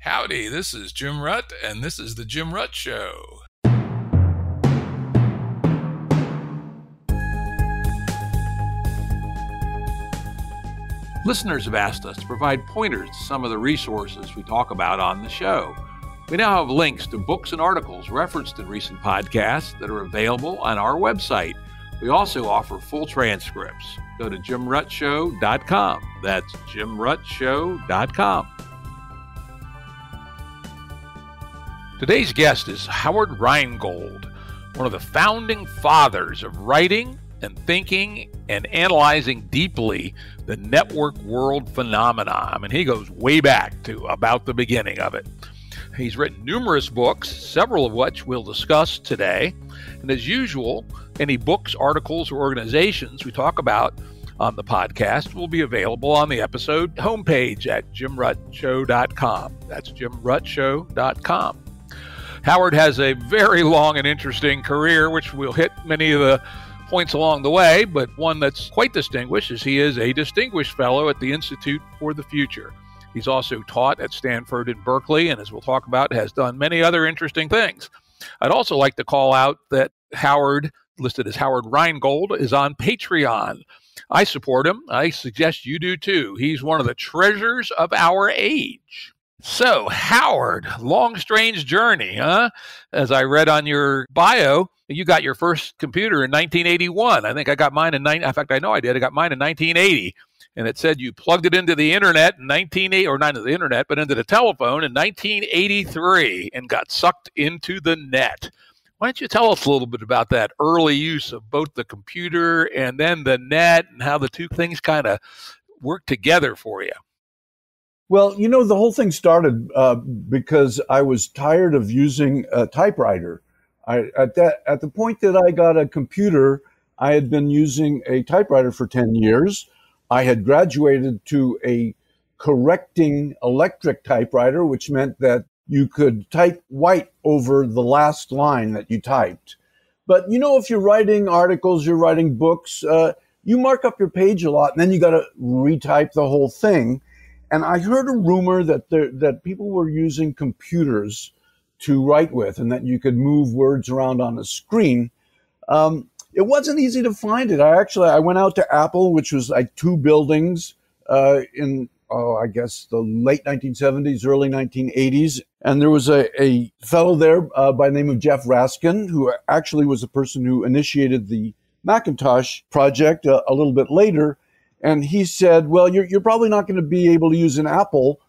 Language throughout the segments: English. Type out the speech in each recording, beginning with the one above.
Howdy, this is Jim Rutt, and this is The Jim Rutt Show. Listeners have asked us to provide pointers to some of the resources we talk about on the show. We now have links to books and articles referenced in recent podcasts that are available on our website. We also offer full transcripts. Go to jimruttshow.com. That's jimruttshow.com. Today's guest is Howard Reingold, one of the founding fathers of writing and thinking and analyzing deeply the network world phenomena. I mean, he goes way back to about the beginning of it. He's written numerous books, several of which we'll discuss today. And as usual, any books, articles, or organizations we talk about on the podcast will be available on the episode homepage at jimruttshow.com. That's jimruttshow.com. Howard has a very long and interesting career, which we'll hit many of the points along the way, but one that's quite distinguished is he is a distinguished fellow at the Institute for the Future. He's also taught at Stanford and Berkeley, and as we'll talk about, has done many other interesting things. I'd also like to call out that Howard, listed as Howard Reingold, is on Patreon. I support him. I suggest you do too. He's one of the treasures of our age. So, Howard, long, strange journey, huh? As I read on your bio, you got your first computer in 1981. I think I got mine in in fact, I know I did. I got mine in 1980. And it said you plugged it into the internet in 1980, or not into the internet, but into the telephone in 1983 and got sucked into the net. Why don't you tell us a little bit about that early use of both the computer and then the net and how the two things kind of work together for you? Well, you know, the whole thing started because I was tired of using a typewriter. At the point that I got a computer, I had been using a typewriter for 10 years. I had graduated to a correcting electric typewriter, which meant that you could type white over the last line that you typed. But, you know, if you're writing articles, you're writing books, you mark up your page a lot, and then you got to retype the whole thing. And I heard a rumor that people were using computers to write with and that you could move words around on a screen. It wasn't easy to find it. I went out to Apple, which was like two buildings in I guess the late 1970s, early 1980s. And there was a fellow there by the name of Jeff Raskin, who actually was the person who initiated the Macintosh project a little bit later. And he said, well, you're probably not going to be able to use an Apple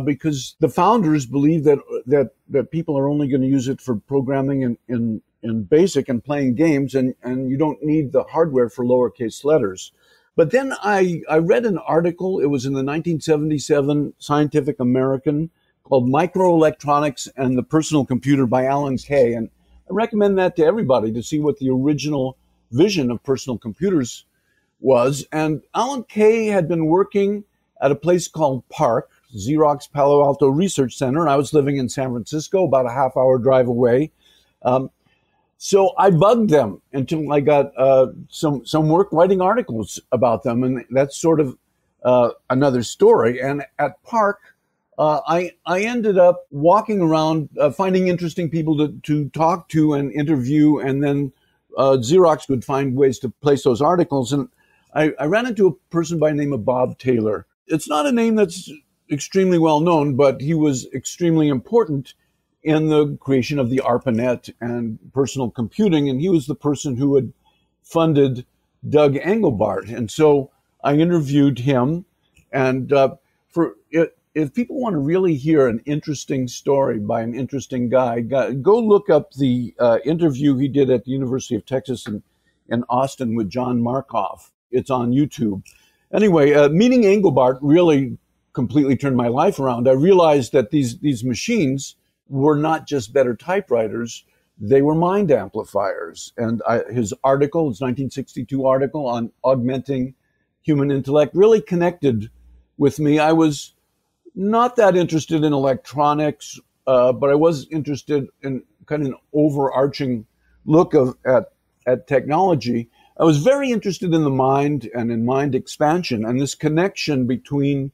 because the founders believe that people are only going to use it for programming in BASIC and playing games, and you don't need the hardware for lowercase letters. But then I read an article, it was in the 1977 Scientific American, called Microelectronics and the Personal Computer by Alan Kay. And I recommend that to everybody to see what the original vision of personal computers was. And Alan Kay had been working at a place called PARC, Xerox Palo Alto Research Center, and I was living in San Francisco, about a half-hour drive away. So I bugged them until I got some work writing articles about them, and that's sort of another story. And at PARC, I ended up walking around, finding interesting people to talk to and interview, and then Xerox would find ways to place those articles. And I ran into a person by the name of Bob Taylor. It's not a name that's extremely well known, but he was extremely important in the creation of the ARPANET and personal computing. And he was the person who had funded Doug Engelbart. And so I interviewed him. And if people want to really hear an interesting story by an interesting guy, go look up the interview he did at the University of Texas in Austin with John Markoff. It's on YouTube. Anyway, meeting Engelbart really completely turned my life around. I realized that these machines were not just better typewriters, they were mind amplifiers. And his 1962 article on augmenting human intellect really connected with me. I was not that interested in electronics, but I was interested in kind of an overarching look at technology. I was very interested in the mind and in mind expansion and this connection between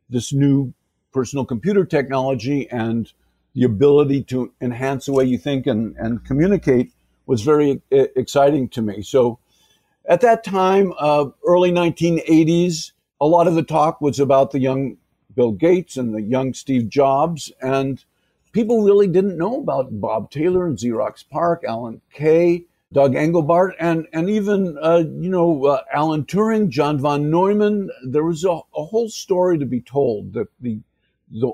this new personal computer technology and the ability to enhance the way you think and communicate was very exciting to me. So at that time, early 1980s, a lot of the talk was about the young Bill Gates and the young Steve Jobs, and people really didn't know about Bob Taylor and Xerox PARC, Alan Kay, Doug Engelbart, and even, Alan Turing, John von Neumann. There was a whole story to be told, that the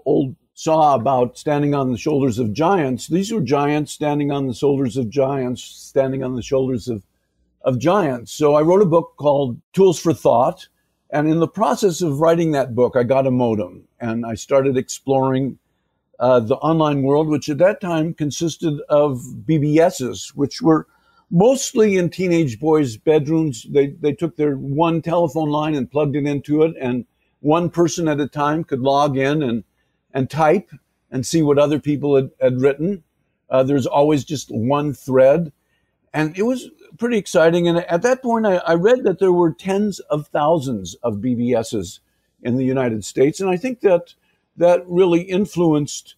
old saw about standing on the shoulders of giants. These were giants standing on the shoulders of giants, standing on the shoulders of giants. So I wrote a book called Tools for Thought. And in the process of writing that book, I got a modem and I started exploring the online world, which at that time consisted of BBSs, which were mostly in teenage boys' bedrooms. They took their one telephone line and plugged it into it, and one person at a time could log in and type and see what other people had written. There's always just one thread. And it was pretty exciting. And at that point, I read that there were tens of thousands of BBSs in the United States. And I think that really influenced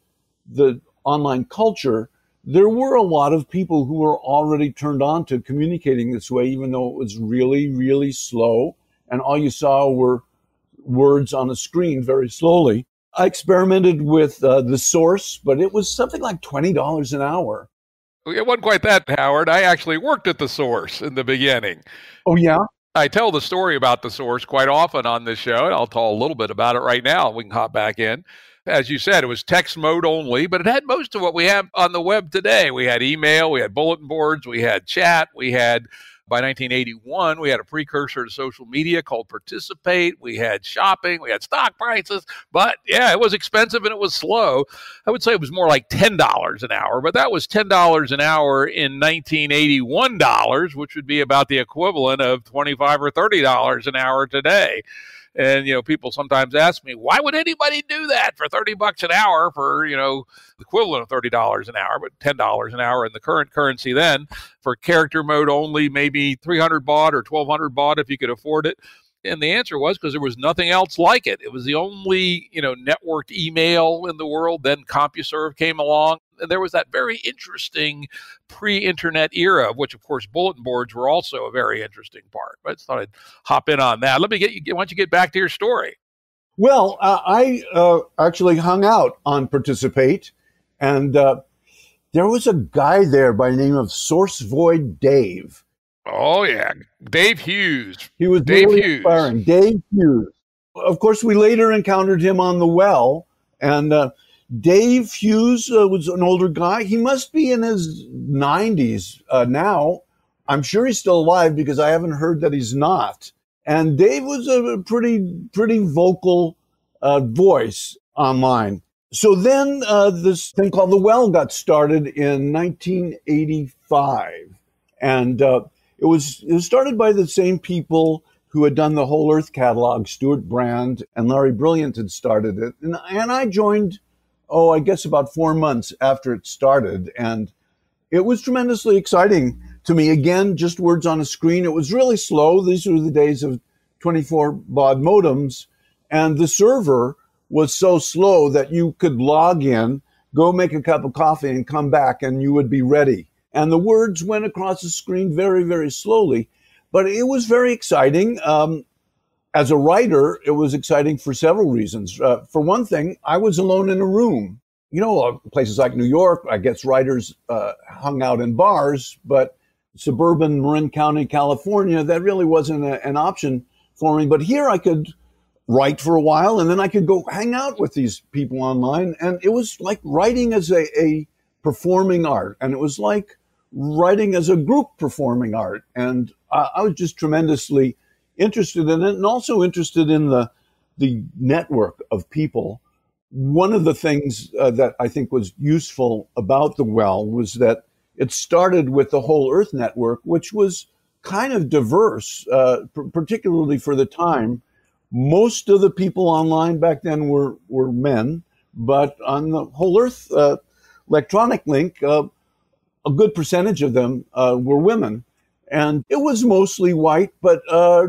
the online culture. There were a lot of people who were already turned on to communicating this way, even though it was really, really slow. And all you saw were words on a screen very slowly. I experimented with the Source, but it was something like $20 an hour. It wasn't quite that, Howard. I actually worked at the Source in the beginning. Oh, yeah? I tell the story about the Source quite often on this show, and I'll tell a little bit about it right now. We can hop back in. As you said, it was text mode only, but it had most of what we have on the web today. We had email, we had bulletin boards, we had chat, we had, by 1981, we had a precursor to social media called Participate. We had shopping, we had stock prices, but yeah, it was expensive and it was slow. I would say it was more like $10 an hour, but that was $10 an hour in 1981 dollars, which would be about the equivalent of $25 or $30 an hour today. And, people sometimes ask me, why would anybody do that for $30 an hour for, the equivalent of $30 an hour, but $10 an hour in the current currency then for character mode only, maybe 300 baud or 1200 baud if you could afford it. And the answer was because there was nothing else like it. It was the only, networked email in the world. Then CompuServe came along. And there was that very interesting pre-internet era, of which, of course, bulletin boards were also a very interesting part. But I just thought I'd hop in on that. Let me why don't you get back to your story? Well, I actually hung out on Participate, and there was a guy there by the name of Source Void Dave. Oh, yeah. Dave Hughes. He was really inspiring. Dave Hughes. Of course, we later encountered him on the well, and Dave Hughes was an older guy. He must be in his 90s now. I'm sure he's still alive because I haven't heard that he's not. And Dave was a pretty vocal voice online. So then this thing called The Well got started in 1985. And it was started by the same people who had done the Whole Earth catalog. Stuart Brand and Larry Brilliant had started it. And I joined, I guess about 4 months after it started. And it was tremendously exciting to me. Again, just words on a screen. It was really slow. These were the days of 24 baud modems. And the server was so slow that you could log in, go make a cup of coffee and come back and you would be ready. And the words went across the screen very, very slowly. But it was very exciting. As a writer, it was exciting for several reasons. For one thing, I was alone in a room. Places like New York, I guess writers hung out in bars, but suburban Marin County, California, that really wasn't an option for me. But here I could write for a while, and then I could go hang out with these people online. And it was like writing as a performing art. And it was like writing as a group performing art. And I was just tremendously interested in it, and also interested in the network of people. One of the things that I think was useful about The Well was that it started with the Whole Earth Network, which was kind of diverse, particularly for the time. Most of the people online back then were men, but on the Whole Earth electronic link, a good percentage of them were women. And it was mostly white, but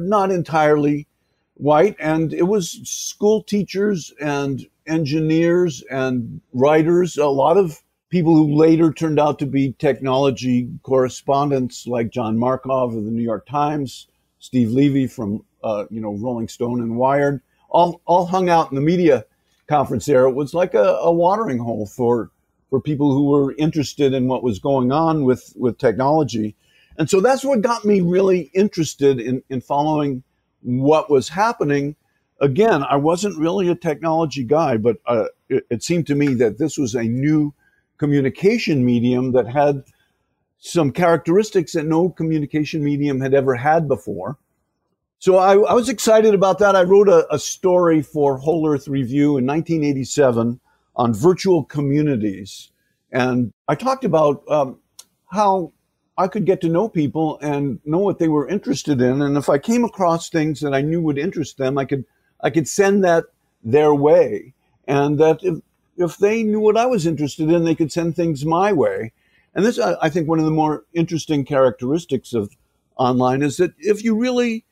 not entirely white. And it was school teachers and engineers and writers, a lot of people who later turned out to be technology correspondents like John Markov of the New York Times, Steve Levy from Rolling Stone and Wired, all hung out in the media conference there. It was like a watering hole for people who were interested in what was going on with technology. And so that's what got me really interested in following what was happening. Again, I wasn't really a technology guy, but it seemed to me that this was a new communication medium that had some characteristics that no communication medium had ever had before. So I was excited about that. I wrote a story for Whole Earth Review in 1987 on virtual communities. And I talked about how I could get to know people and know what they were interested in. And if I came across things that I knew would interest them, I could send that their way. And that if they knew what I was interested in, they could send things my way. And this, I think, one of the more interesting characteristics of online is that if you really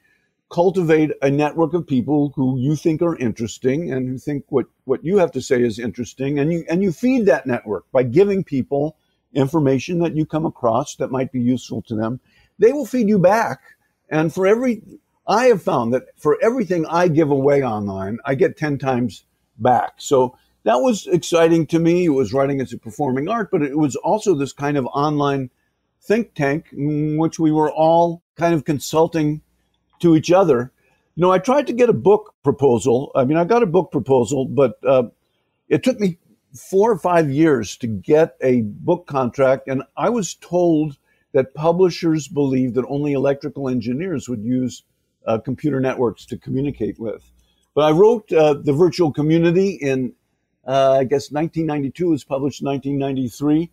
cultivate a network of people who you think are interesting and who think what you have to say is interesting, and you feed that network by giving people information that you come across that might be useful to them, they will feed you back. And I have found that for everything I give away online, I get 10 times back. So that was exciting to me. It was writing as a performing art, but it was also this kind of online think tank in which we were all kind of consulting to each other. I tried to get a book proposal. I got a book proposal, but it took me 4 or 5 years to get a book contract. And I was told that publishers believed that only electrical engineers would use computer networks to communicate with. But I wrote The Virtual Community in, I guess, 1992. It was published in 1993.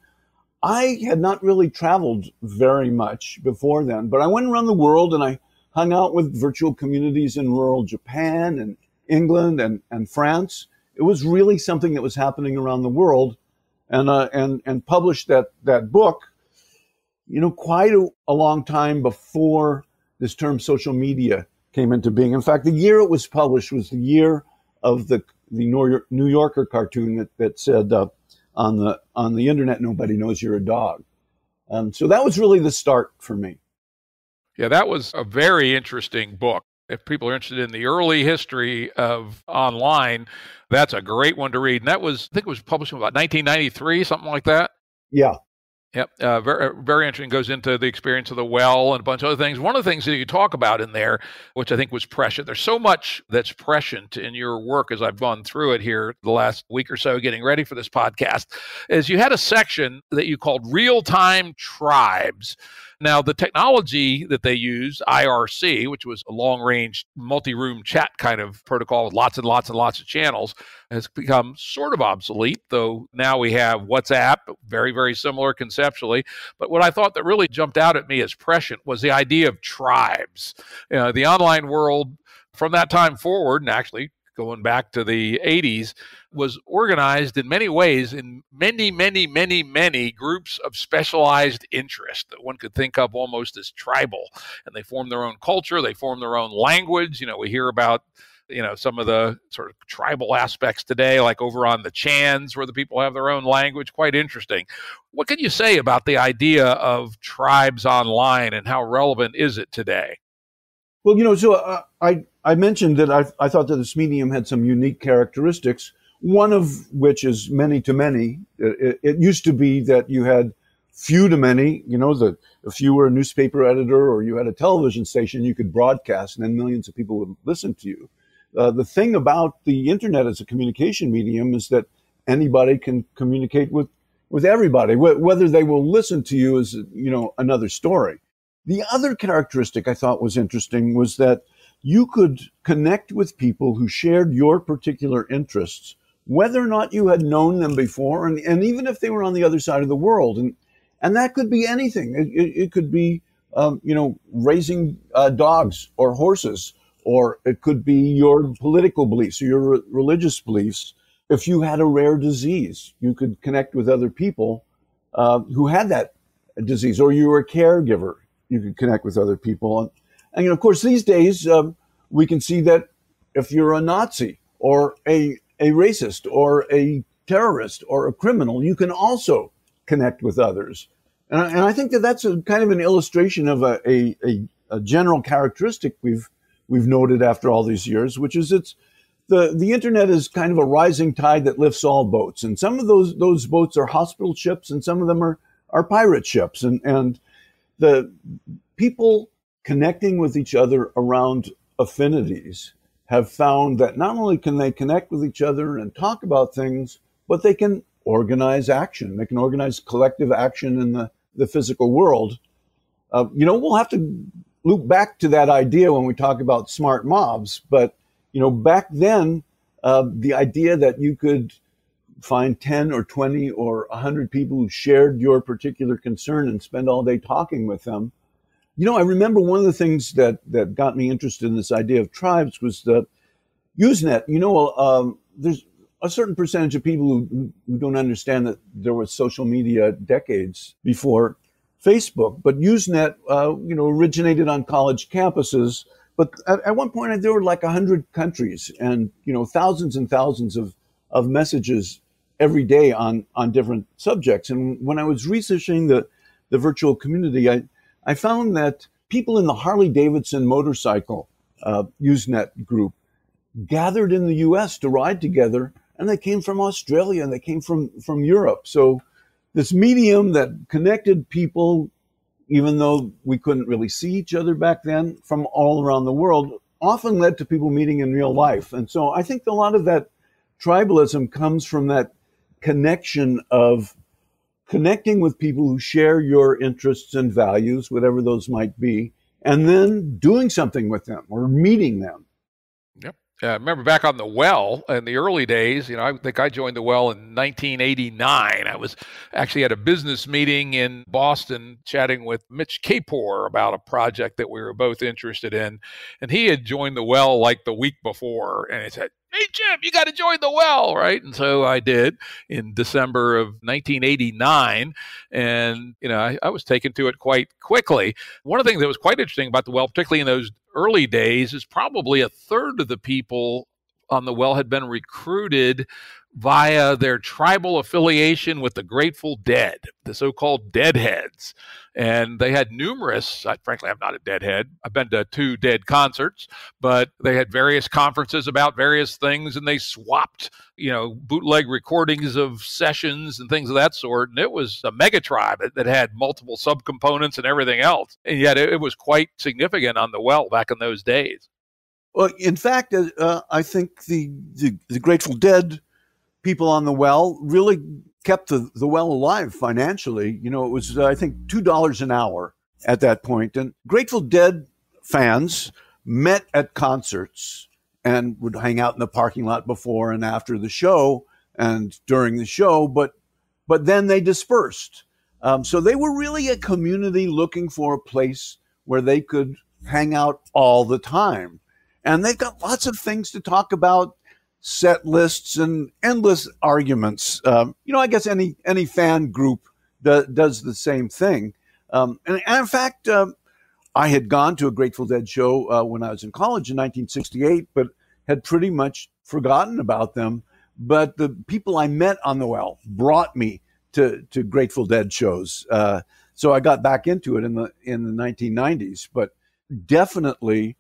I had not really traveled very much before then, but I went around the world and I hung out with virtual communities in rural Japan and England and France. It was really something that was happening around the world, and published that book, quite a long time before this term social media came into being. In fact, the year it was published was the year of the New Yorker cartoon that said on the internet, nobody knows you're a dog. So that was really the start for me. Yeah, that was a very interesting book. If people are interested in the early history of online, that's a great one to read. And that was, I think it was published in about 1993, something like that. Yeah. Yep. Very, very interesting. Goes into the experience of the well and a bunch of other things. One of the things that you talk about in there, which I think was prescient, there's so much that's prescient in your work as I've gone through it here the last week or so getting ready for this podcast, is you had a section that you called real-time tribes. Now, the technology that they use, IRC, which was a long-range multi-room chat kind of protocol with lots and lots and lots of channels, has become sort of obsolete, though now we have WhatsApp, very, very similar conceptually. But what I thought that really jumped out at me as prescient was the idea of tribes. The online world from that time forward, and actually going back to the 80s, was organized in many ways in many, many, many, many groups of specialized interest that one could think of almost as tribal. And they formed their own culture. They formed their own language. We hear about some of the sort of tribal aspects today, like over on the Chans, where the people have their own language. Quite interesting. What can you say about the idea of tribes online and how relevant is it today? Well, so I mentioned that I thought that this medium had some unique characteristics, one of which is many to many. It used to be that you had few to many, that if you were a newspaper editor or you had a television station, you could broadcast and then millions of people would listen to you. The thing about the internet as a communication medium is that anybody can communicate with everybody. Whether they will listen to you is, another story. The other characteristic I thought was interesting was that you could connect with people who shared your particular interests, whether or not you had known them before, and even if they were on the other side of the world. And that could be anything. It could be, raising dogs or horses, or it could be your political beliefs or your religious beliefs. If you had a rare disease, you could connect with other people who had that disease, or you were a caregiver, you could connect with other people. And of course, these days, we can see that if you're a Nazi or a a racist or a terrorist or a criminal, you can also connect with others. And I think that that's a kind of an illustration of a general characteristic we've noted after all these years, which is the internet is kind of a rising tide that lifts all boats. And some of those boats are hospital ships, and some of them are pirate ships. And the people connecting with each other around affinities have found that not only can they connect with each other and talk about things, but they can organize action. They can organize collective action in the physical world. We'll have to loop back to that idea when we talk about smart mobs. But, back then, the idea that you could find 10 or 20 or 100 people who shared your particular concern and spend all day talking with them. I remember one of the things that got me interested in this idea of tribes was the Usenet. There's a certain percentage of people who don't understand that there was social media decades before Facebook, but Usenet, originated on college campuses. But at one point, there were like 100 countries and, thousands and thousands of messages every day on different subjects. And when I was researching the virtual community, I found that people in the Harley-Davidson motorcycle Usenet group gathered in the U.S. to ride together, and they came from Australia and they came from Europe. So this medium that connected people, even though we couldn't really see each other back then, from all around the world, often led to people meeting in real life. And so I think a lot of that tribalism comes from that connection of connecting with people who share your interests and values, whatever those might be, and then doing something with them or meeting them. Yep. I remember back on the Well in the early days, I think I joined the Well in 1989. I was actually at a business meeting in Boston chatting with Mitch Kapor about a project that we were both interested in. And he had joined the Well like the week before. And he said, "Hey, Jim, you got to join the Well," right? And so I did in December of 1989. And, I was taken to it quite quickly. One of the things that was quite interesting about the Well, particularly in those early days, is probably a third of the people on the Well had been recruited via their tribal affiliation with the Grateful Dead, the so-called Deadheads. And they had numerous, frankly, I'm not a Deadhead. I've been to 2 Dead concerts, but they had various conferences about various things, and they swapped, bootleg recordings of sessions and things of that sort. And it was a mega tribe that had multiple subcomponents and everything else. And yet it was quite significant on the Well back in those days. Well, in fact, I think the Grateful Dead people on the Well really kept the Well alive financially. It was, I think, $2 an hour at that point. And Grateful Dead fans met at concerts and would hang out in the parking lot before and after the show and during the show, but then they dispersed. So they were really a community looking for a place where they could hang out all the time. And they've got lots of things to talk about, set lists and endless arguments. I guess any fan group does the same thing. And in fact, I had gone to a Grateful Dead show when I was in college in 1968, but had pretty much forgotten about them. But the people I met on the Well brought me to Grateful Dead shows. So I got back into it in the 1990s. But definitely,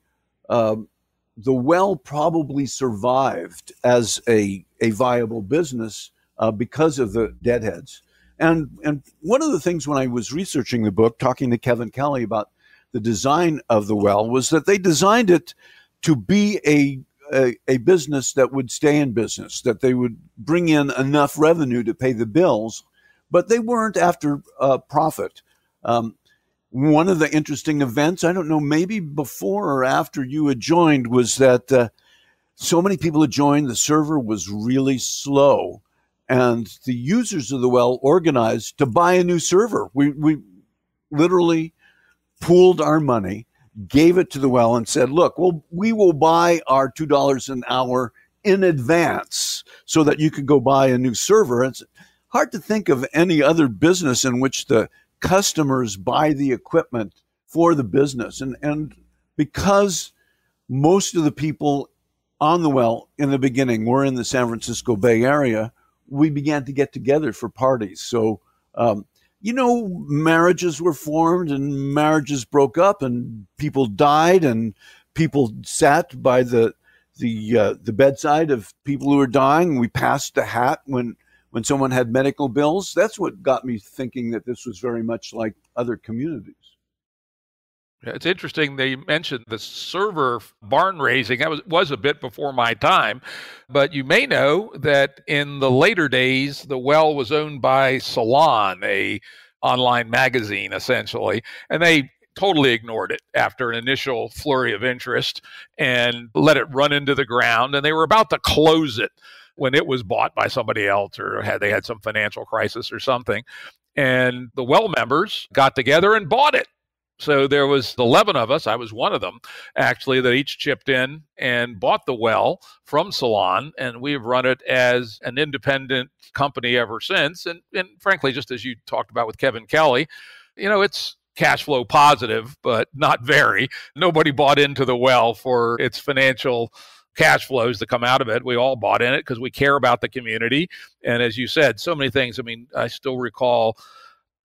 the Well probably survived as a viable business because of the Deadheads. And one of the things when I was researching the book, talking to Kevin Kelly about the design of the Well, was that they designed it to be a business that would stay in business, that they would bring in enough revenue to pay the bills, but they weren't after profit. One of the interesting events, I don't know, maybe before or after you had joined, was that so many people had joined, the server was really slow, and the users of the Well organized to buy a new server. We literally pooled our money, gave it to the Well, and said, "Look, we will buy our $2 an hour in advance so that you could go buy a new server." It's hard to think of any other business in which the customers buy the equipment for the business. And because most of the people on the well in the beginning were in the San Francisco Bay Area, we began to get together for parties. So, marriages were formed and marriages broke up and people died and people sat by the bedside of people who were dying. We passed the hat when someone had medical bills. That's what got me thinking that this was very much like other communities. It's interesting they mentioned the server barn raising. That was a bit before my time, but you may know that in the later days, the well was owned by Salon, a online magazine essentially, and they totally ignored it after an initial flurry of interest and let it run into the ground. And they were about to close it when it was bought by somebody else, or they had some financial crisis or something. And the well members got together and bought it. So there was 11 of us, I was one of them, actually, that each chipped in and bought the well from Salon, and we've run it as an independent company ever since. And frankly, just as you talked about with Kevin Kelly, it's cash flow positive, but not very. Nobody bought into the well for its financial cash flows that come out of it. We all bought in it because we care about the community. And as you said, so many things. I mean, I still recall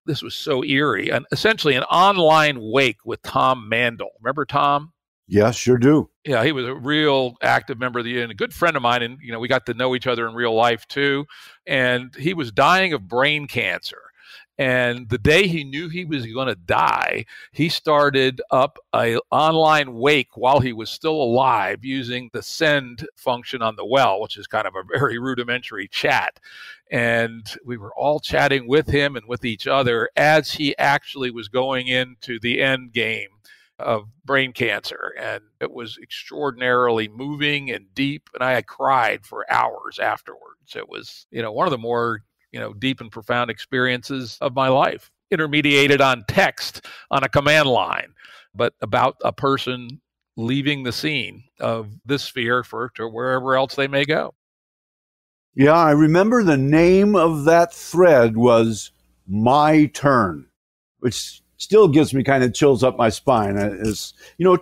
this was so eerie, and essentially an online wake with Tom Mandel. Remember Tom? Yeah, sure do. Yeah, he was a real active member of the union, a good friend of mine, and we got to know each other in real life too. And he was dying of brain cancer. And the day he knew he was going to die, he started up an online wake while he was still alive using the send function on the well, which is kind of a very rudimentary chat. And we were all chatting with him and with each other as he actually was going into the end game of brain cancer. And it was extraordinarily moving and deep. And I had cried for hours afterwards. It was, one of the more deep and profound experiences of my life, intermediated on text on a command line, but about a person leaving the scene of this sphere to wherever else they may go. Yeah, I remember the name of that thread was My Turn, which still gives me kind of chills up my spine.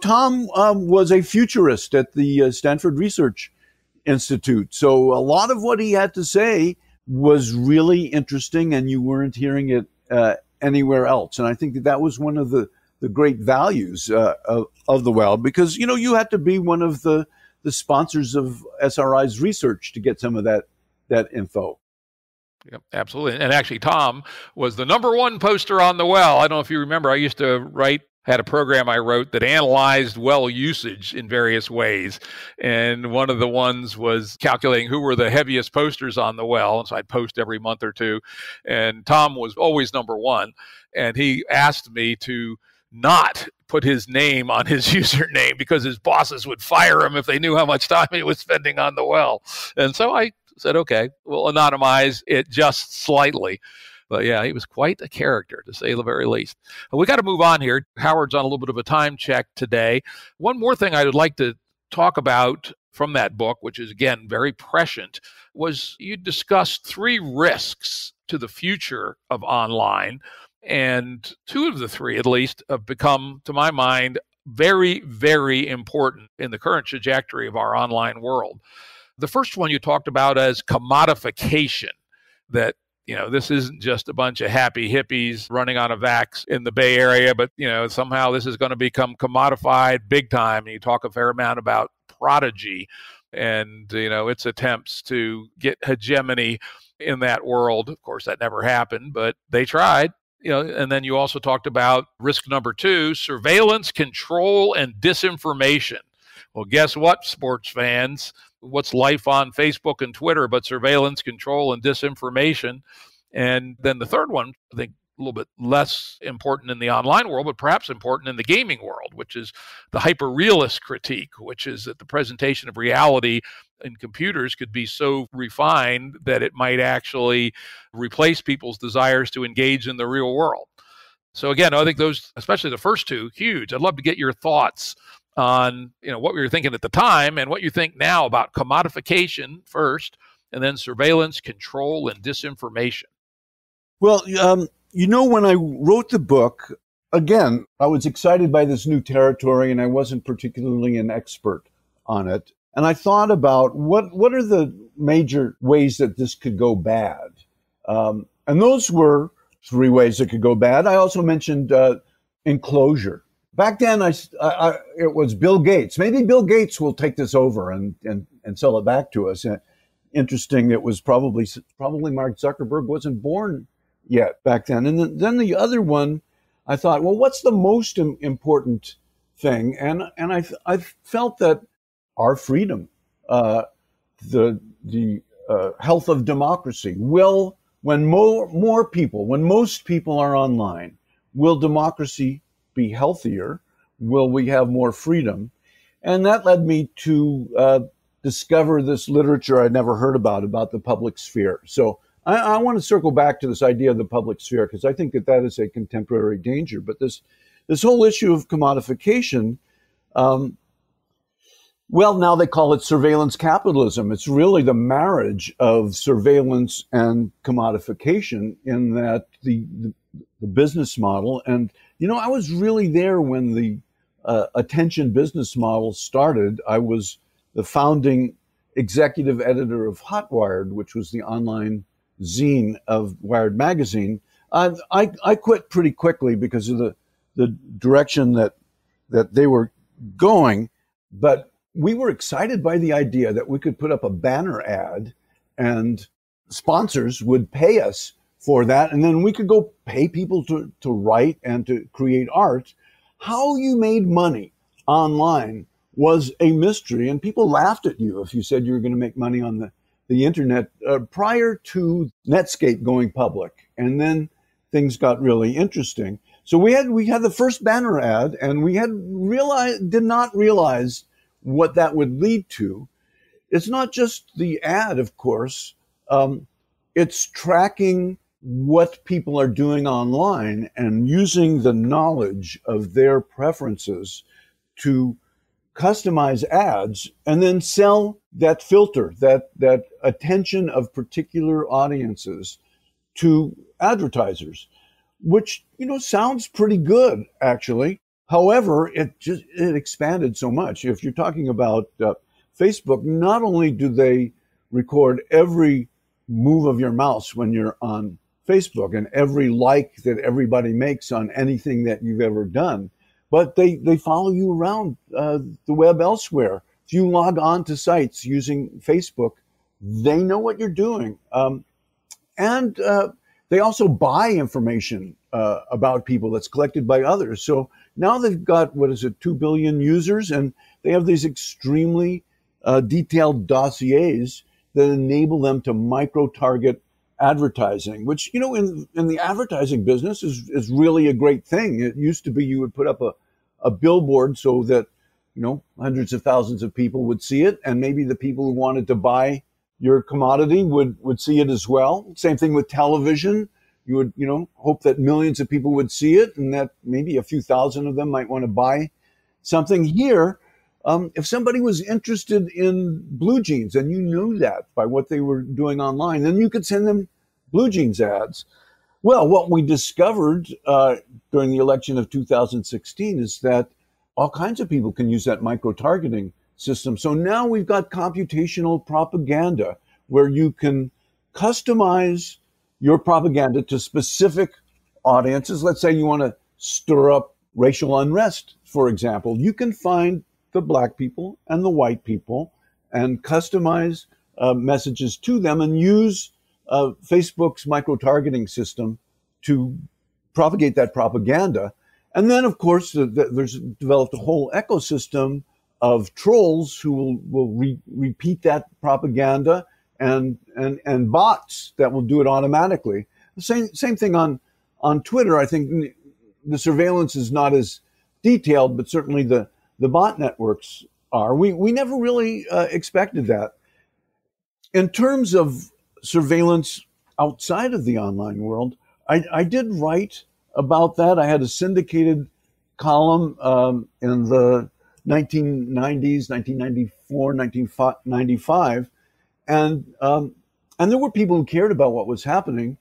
Tom was a futurist at the Stanford Research Institute. So a lot of what he had to say was really interesting, and you weren't hearing it anywhere else. And I think that was one of the great values of the well, because, you had to be one of the sponsors of SRI's research to get some of that info. Yep, absolutely. And actually, Tom was the #1 poster on the well. I don't know if you remember, I used to had a program I wrote that analyzed well usage in various ways. And one of the ones was calculating who were the heaviest posters on the well. And so I'd post every month or two. And Tom was always #1. And he asked me to not put his name on his username because his bosses would fire him if they knew how much time he was spending on the well. And so I said, okay, we'll anonymize it just slightly. But yeah, he was quite a character, to say the very least. We got to move on here. Howard's on a little bit of a time check today. One more thing I would like to talk about from that book, which is, again, very prescient, was you discussed 3 risks to the future of online. And 2 of the 3, at least, have become, to my mind, very, very important in the current trajectory of our online world. The first one you talked about as commodification, that this isn't just a bunch of happy hippies running on a vax in the Bay Area, but, somehow this is going to become commodified big time. And you talk a fair amount about Prodigy and, its attempts to get hegemony in that world. Of course, that never happened, but they tried. And then you also talked about risk number 2, surveillance, control, and disinformation. Well, guess what, sports fans? What's life on Facebook and Twitter but surveillance, control, and disinformation? And then the third one, I think a little bit less important in the online world, but perhaps important in the gaming world, which is the hyper-realist critique, which is that the presentation of reality in computers could be so refined that it might actually replace people's desires to engage in the real world. So again, I think those, especially the first 2, huge. I'd love to get your thoughts on what we were thinking at the time and what you think now about commodification first, and then surveillance, control, and disinformation. Well, when I wrote the book, again, I was excited by this new territory, and I wasn't particularly an expert on it. And I thought about what are the major ways that this could go bad. And those were three ways it could go bad. I also mentioned enclosure. Back then, it was Bill Gates. Maybe Bill Gates will take this over and sell it back to us. Interesting, it was probably Mark Zuckerberg wasn't born yet back then. And then the other one, I thought, well, what's the most important thing? And I felt that our freedom, the health of democracy, will, when when most people are online, will democracy be healthier? Will we have more freedom? And that led me to discover this literature I'd never heard about the public sphere. So I want to circle back to this idea of the public sphere, because I think that is a contemporary danger. But this whole issue of commodification, well, now they call it surveillance capitalism. It's really the marriage of surveillance and commodification, in that the business model. And, I was really there when the attention business model started. I was the founding executive editor of Hotwired, which was the online zine of Wired magazine. I quit pretty quickly because of the direction that they were going, but we were excited by the idea that we could put up a banner ad and sponsors would pay us for that, and then we could go pay people to write and to create art. How you made money online was a mystery, and people laughed at you if you said you were going to make money on the internet prior to Netscape going public. And then things got really interesting. So we had the first banner ad, and we did not realize what that would lead to. It's not just the ad, of course. It's tracking what people are doing online and using the knowledge of their preferences to customize ads and then sell that filter, that attention of particular audiences to advertisers, which, sounds pretty good, actually. However, it expanded so much. If you're talking about Facebook, not only do they record every move of your mouse when you're on Facebook and every like that everybody makes on anything that you've ever done, but they follow you around the web elsewhere. If you log on to sites using Facebook, they know what you're doing. And they also buy information about people that's collected by others. So now they've got, 2 billion users, and they have these extremely detailed dossiers that enable them to micro-target advertising, which, in the advertising business is really a great thing. It used to be you would put up a billboard so that, hundreds of thousands of people would see it, and maybe the people who wanted to buy your commodity would see it as well. Same thing with television. You would, hope that millions of people would see it, and that maybe a few thousand of them might want to buy something. Here, if somebody was interested in blue jeans, and you knew that by what they were doing online, then you could send them blue jeans ads. Well, what we discovered during the election of 2016 is that all kinds of people can use that micro-targeting system. So now we've got computational propaganda, where you can customize your propaganda to specific audiences. Let's say you want to stir up racial unrest, for example. You can find the black people and the white people and customize messages to them and use Facebook's micro-targeting system to propagate that propaganda. And then, of course, there's developed a whole ecosystem of trolls who will repeat that propaganda, and bots that will do it automatically. The same thing on Twitter. I think the surveillance is not as detailed, but certainly the bot networks are. We never really expected that. In terms of surveillance outside of the online world, I did write about that. I had a syndicated column in the 1990s, 1994, 1995, and there were people who cared about what was happening.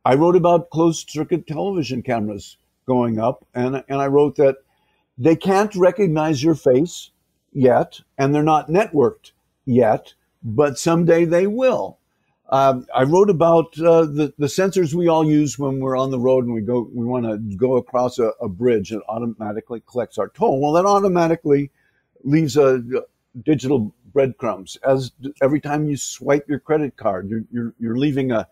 I wrote about closed circuit television cameras going up, and I wrote that they can't recognize your face yet, and they're not networked. yet, but someday they will. I wrote about the sensors we all use when we're on the road and we want to go across a bridge that automatically collects our toll. Well, that automatically leaves a digital breadcrumbs. As every time you swipe your credit card, you're leaving a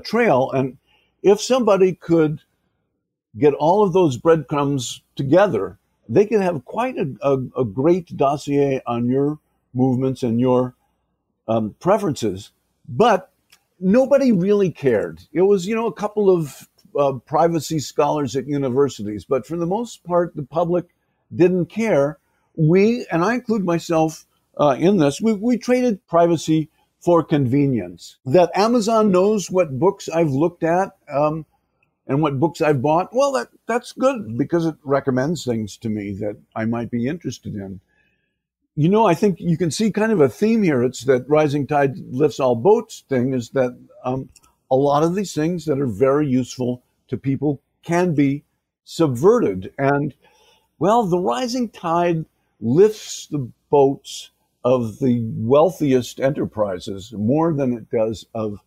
trail. And if somebody could get all of those breadcrumbs together, they could have quite a great dossier on your movements and your preferences. But nobody really cared. It was, a couple of privacy scholars at universities, but for the most part, the public didn't care. We, and I include myself in this, we traded privacy for convenience. That Amazon knows what books I've looked at and what books I've bought, well, that's good because it recommends things to me that I might be interested in. I think you can see kind of a theme here. It's that rising tide lifts all boats thing, is that a lot of these things that are very useful to people can be subverted. And, well, the rising tide lifts the boats of the wealthiest enterprises more than it does of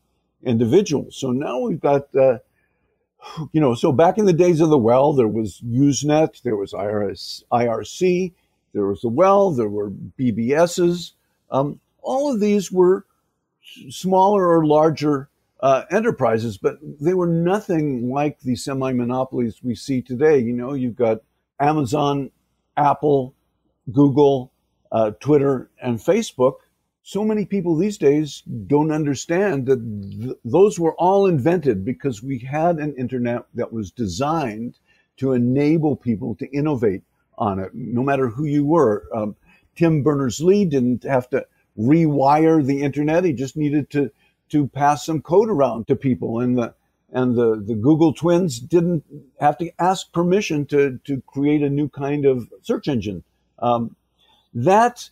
individuals. So now we've got, so back in the days of the well, there was Usenet, there was IRC, there was the well, there were BBSs. All of these were smaller or larger enterprises, but they were nothing like the semi-monopolies we see today. You've got Amazon, Apple, Google, Twitter, and Facebook. So many people these days don't understand that those were all invented because we had an internet that was designed to enable people to innovate on it, no matter who you were. Tim Berners-Lee didn't have to rewire the internet. He just needed to pass some code around to people. And the Google twins didn't have to ask permission to create a new kind of search engine. That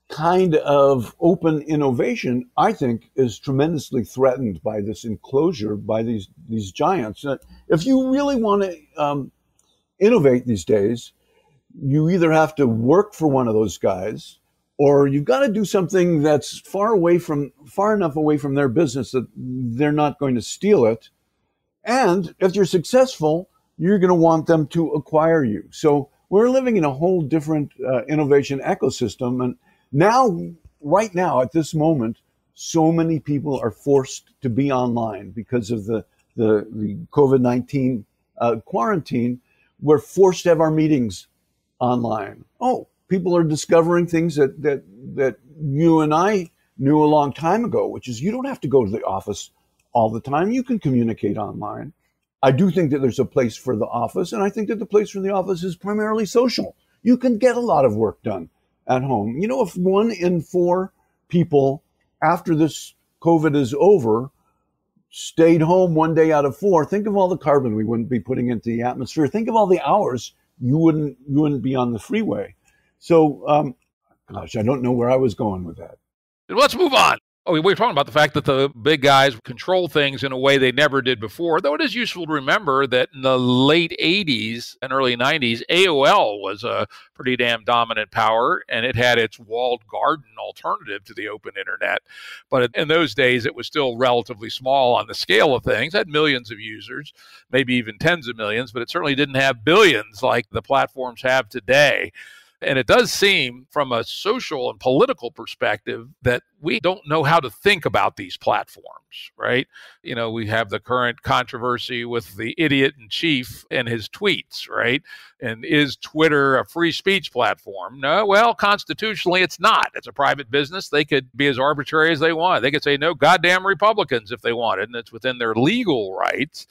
kind of open innovation, I think, is tremendously threatened by this enclosure, by these giants. If you really want to innovate these days, you either have to work for one of those guys, or you've got to do something that's far enough away from their business that they're not going to steal it. And if you're successful, you're going to want them to acquire you. So we're living in a whole different innovation ecosystem. And right now, at this moment, so many people are forced to be online because of the COVID-19 quarantine. We're forced to have our meetings online. Oh, people are discovering things that you and I knew a long time ago, which is you don't have to go to the office all the time. You can communicate online. I do think that there's a place for the office, and I think that the place for the office is primarily social. You can get a lot of work done at home. If 1 in 4 people after this COVID is over stayed home 1 day out of 4, think of all the carbon we wouldn't be putting into the atmosphere. Think of all the hours you wouldn't be on the freeway. So, gosh, I don't know where I was going with that. Let's move on. Oh, we were talking about the fact that the big guys control things in a way they never did before, though it is useful to remember that in the late 80s and early 90s, AOL was a pretty damn dominant power, and it had its walled garden alternative to the open internet. But in those days, it was still relatively small on the scale of things. It had millions of users, maybe even tens of millions, but it certainly didn't have billions like the platforms have today. And it does seem from a social and political perspective that we don't know how to think about these platforms, right? We have the current controversy with the idiot in chief and his tweets, right? And is Twitter a free speech platform? No, well, constitutionally, it's not. It's a private business. They could be as arbitrary as they want. They could say no goddamn Republicans if they wanted, and it's within their legal rights.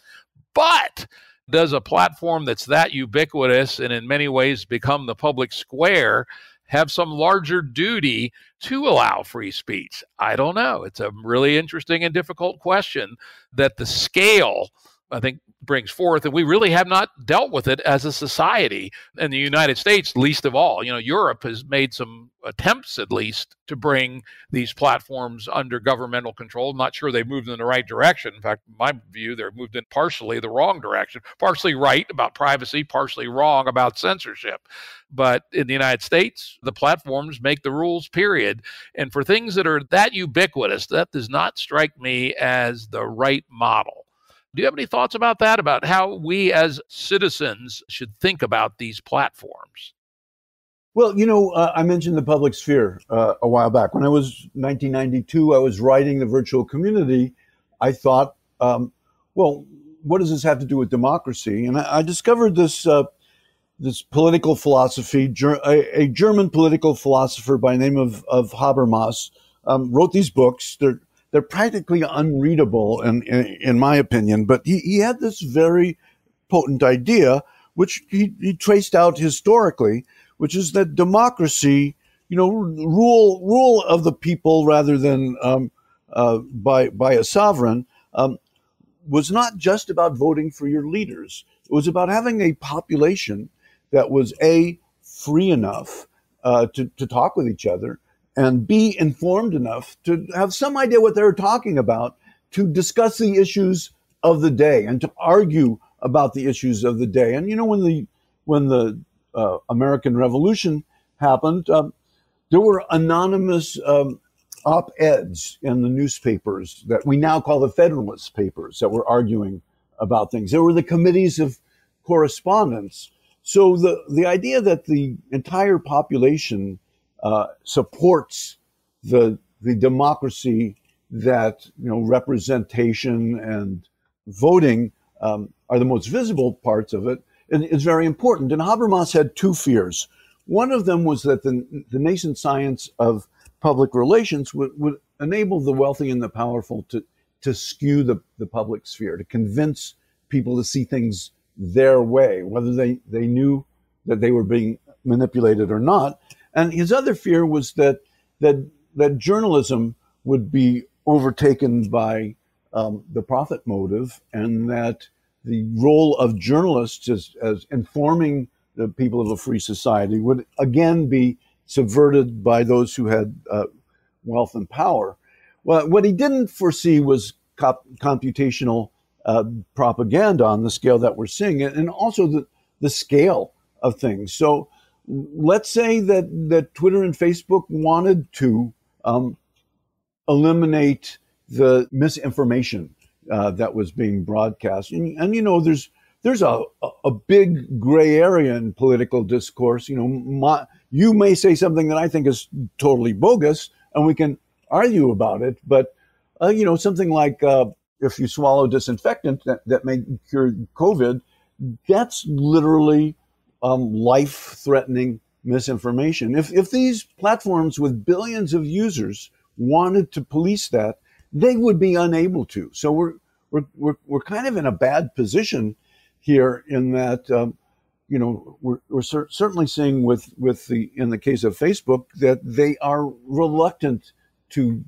But does a platform that's that ubiquitous and in many ways become the public square have some larger duty to allow free speech? I don't know. It's a really interesting and difficult question that the scale I think, brings forth, and we really have not dealt with it as a society. In the United States, least of all. Europe has made some attempts, at least, to bring these platforms under governmental control. I'm not sure they've moved in the right direction. In fact, in my view, they're moved in partially the wrong direction, partially right about privacy, partially wrong about censorship. But in the United States, the platforms make the rules, period. And for things that are that ubiquitous, that does not strike me as the right model. Do you have any thoughts about that, about how we as citizens should think about these platforms? Well, I mentioned the public sphere a while back. When I was 1992, I was writing the virtual community. I thought, well, what does this have to do with democracy? And I discovered this political philosophy. A German political philosopher by the name of Habermas wrote these books. They're practically unreadable, in my opinion. But he had this very potent idea, which he traced out historically, which is that democracy, rule of the people rather than by a sovereign, was not just about voting for your leaders. It was about having a population that was free enough to talk with each other, and B, informed enough to have some idea what they're talking about, to discuss the issues of the day and to argue about the issues of the day. And when the American Revolution happened, there were anonymous op-eds in the newspapers that we now call the Federalist Papers that were arguing about things. There were the committees of correspondence. So the idea that the entire population supports the democracy, that representation and voting are the most visible parts of it, is very important. And Habermas had two fears. One of them was that the nascent science of public relations would enable the wealthy and the powerful to skew the public sphere, to convince people to see things their way, whether they knew that they were being manipulated or not. And his other fear was that journalism would be overtaken by the profit motive, and that the role of journalists as informing the people of a free society would again be subverted by those who had wealth and power. Well, what he didn't foresee was computational propaganda on the scale that we're seeing, and also the scale of things. So let's say that Twitter and Facebook wanted to eliminate the misinformation that was being broadcast. And there's a big gray area in political discourse. You may say something that I think is totally bogus, and we can argue about it. But, something like if you swallow disinfectant that may cure COVID, that's literally life-threatening misinformation. If these platforms with billions of users wanted to police that, they would be unable to. So we're kind of in a bad position here, in that we're certainly seeing in the case of Facebook that they are reluctant to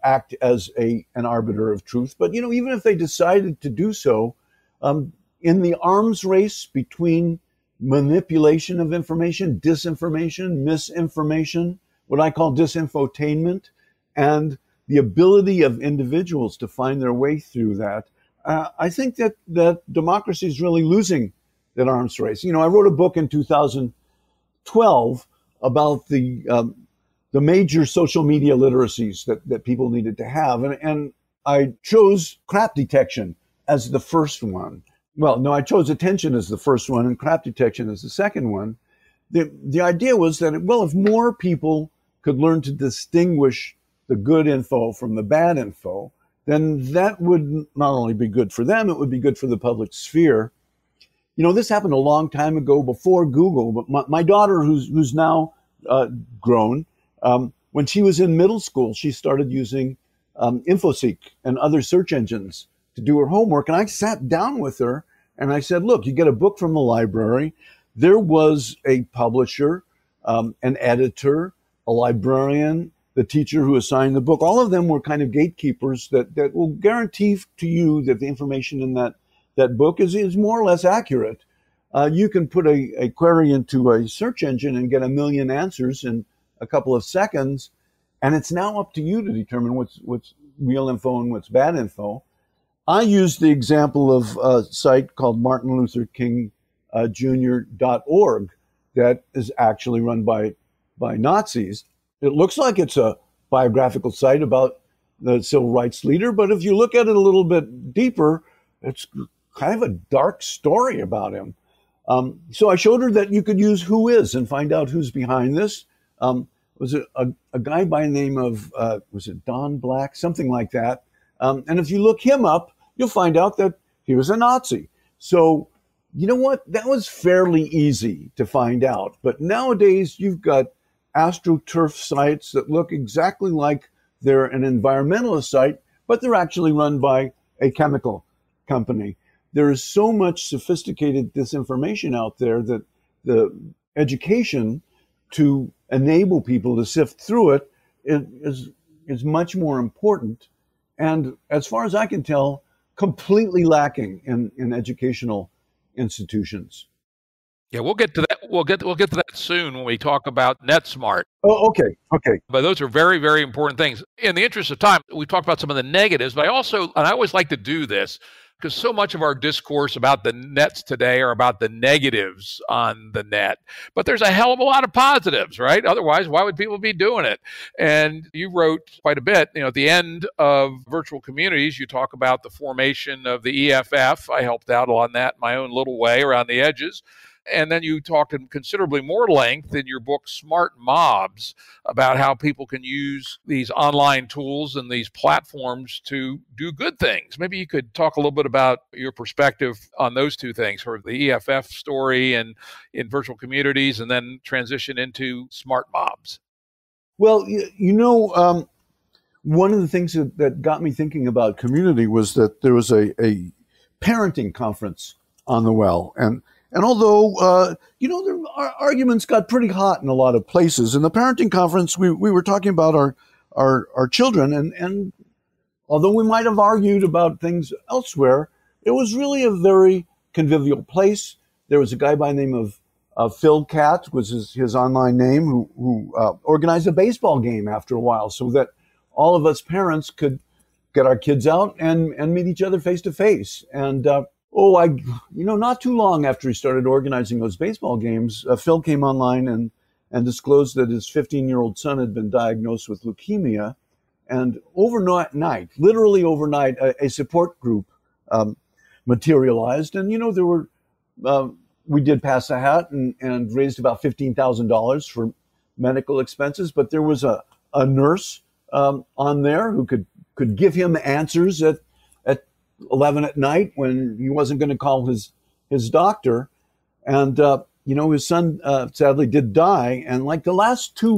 act as an arbiter of truth. But even if they decided to do so, in the arms race between manipulation of information, disinformation, misinformation, what I call disinfotainment, and the ability of individuals to find their way through that, I think that democracy is really losing that arms race. I wrote a book in 2012 about the major social media literacies that people needed to have, and I chose crap detection as the first one. Well, no, I chose attention as the first one and crap detection as the second one. The idea was that, if more people could learn to distinguish the good info from the bad info, then that would not only be good for them, it would be good for the public sphere. This happened a long time ago, before Google, but my daughter, who's now grown, when she was in middle school, she started using InfoSeek and other search engines to do her homework. And I sat down with her and I said, look, you get a book from the library. There was a publisher, an editor, a librarian, the teacher who assigned the book. All of them were kind of gatekeepers that will guarantee to you that the information in that that book is more or less accurate. You can put a query into a search engine and get a million answers in a couple of seconds, and it's now up to you to determine what's real info and what's bad info. I use the example of a site called martinlutherking.org that is actually run by Nazis. It looks like it's a biographical site about the civil rights leader, but if you look at it a little bit deeper, it's kind of a dark story about him. So I showed her that you could use Who Is and find out who's behind this. Was it a guy by the name of, was it Don Black? Something like that. And if you look him up, you'll find out that he was a Nazi. So, you know what? That was fairly easy to find out. But nowadays, you've got AstroTurf sites that look exactly like they're an environmentalist site, but they're actually run by a chemical company. There is so much sophisticated disinformation out there that the education to enable people to sift through it is much more important. And as far as I can tell, completely lacking in educational institutions. Yeah, we'll get to that. We'll get to that soon when we talk about NetSmart. Oh, okay. But those are very, very important things. In the interest of time, we talked about some of the negatives, but I always like to do this because so much of our discourse about the nets today are about the negatives on the net. But there's a hell of a lot of positives, right? Otherwise, why would people be doing it? And you wrote quite a bit, at the end of Virtual Communities, you talk about the formation of the EFF. I helped out on that in my own little way around the edges. And then you talked in considerably more length in your book, Smart Mobs, about how people can use these online tools and these platforms to do good things. Maybe you could talk a little bit about your perspective on those two things, for the EFF story and in Virtual Communities, and then transition into Smart Mobs. Well, one of the things that got me thinking about community was that there was a parenting conference on the Well. And although, our arguments got pretty hot in a lot of places. In the parenting conference, we were talking about our children. And although we might have argued about things elsewhere, it was really a very convivial place. There was a guy by the name of Phil Cat, was his online name, who organized a baseball game after a while so that all of us parents could get our kids out and meet each other face to face. And not too long after he started organizing those baseball games, Phil came online and disclosed that his 15-year-old son had been diagnosed with leukemia. And overnight, literally overnight, a support group materialized. And, we did pass a hat and raised about $15,000 for medical expenses. But there was a nurse on there who could give him answers at 11 at night when he wasn't going to call his doctor. And, his son sadly did die. And like the last two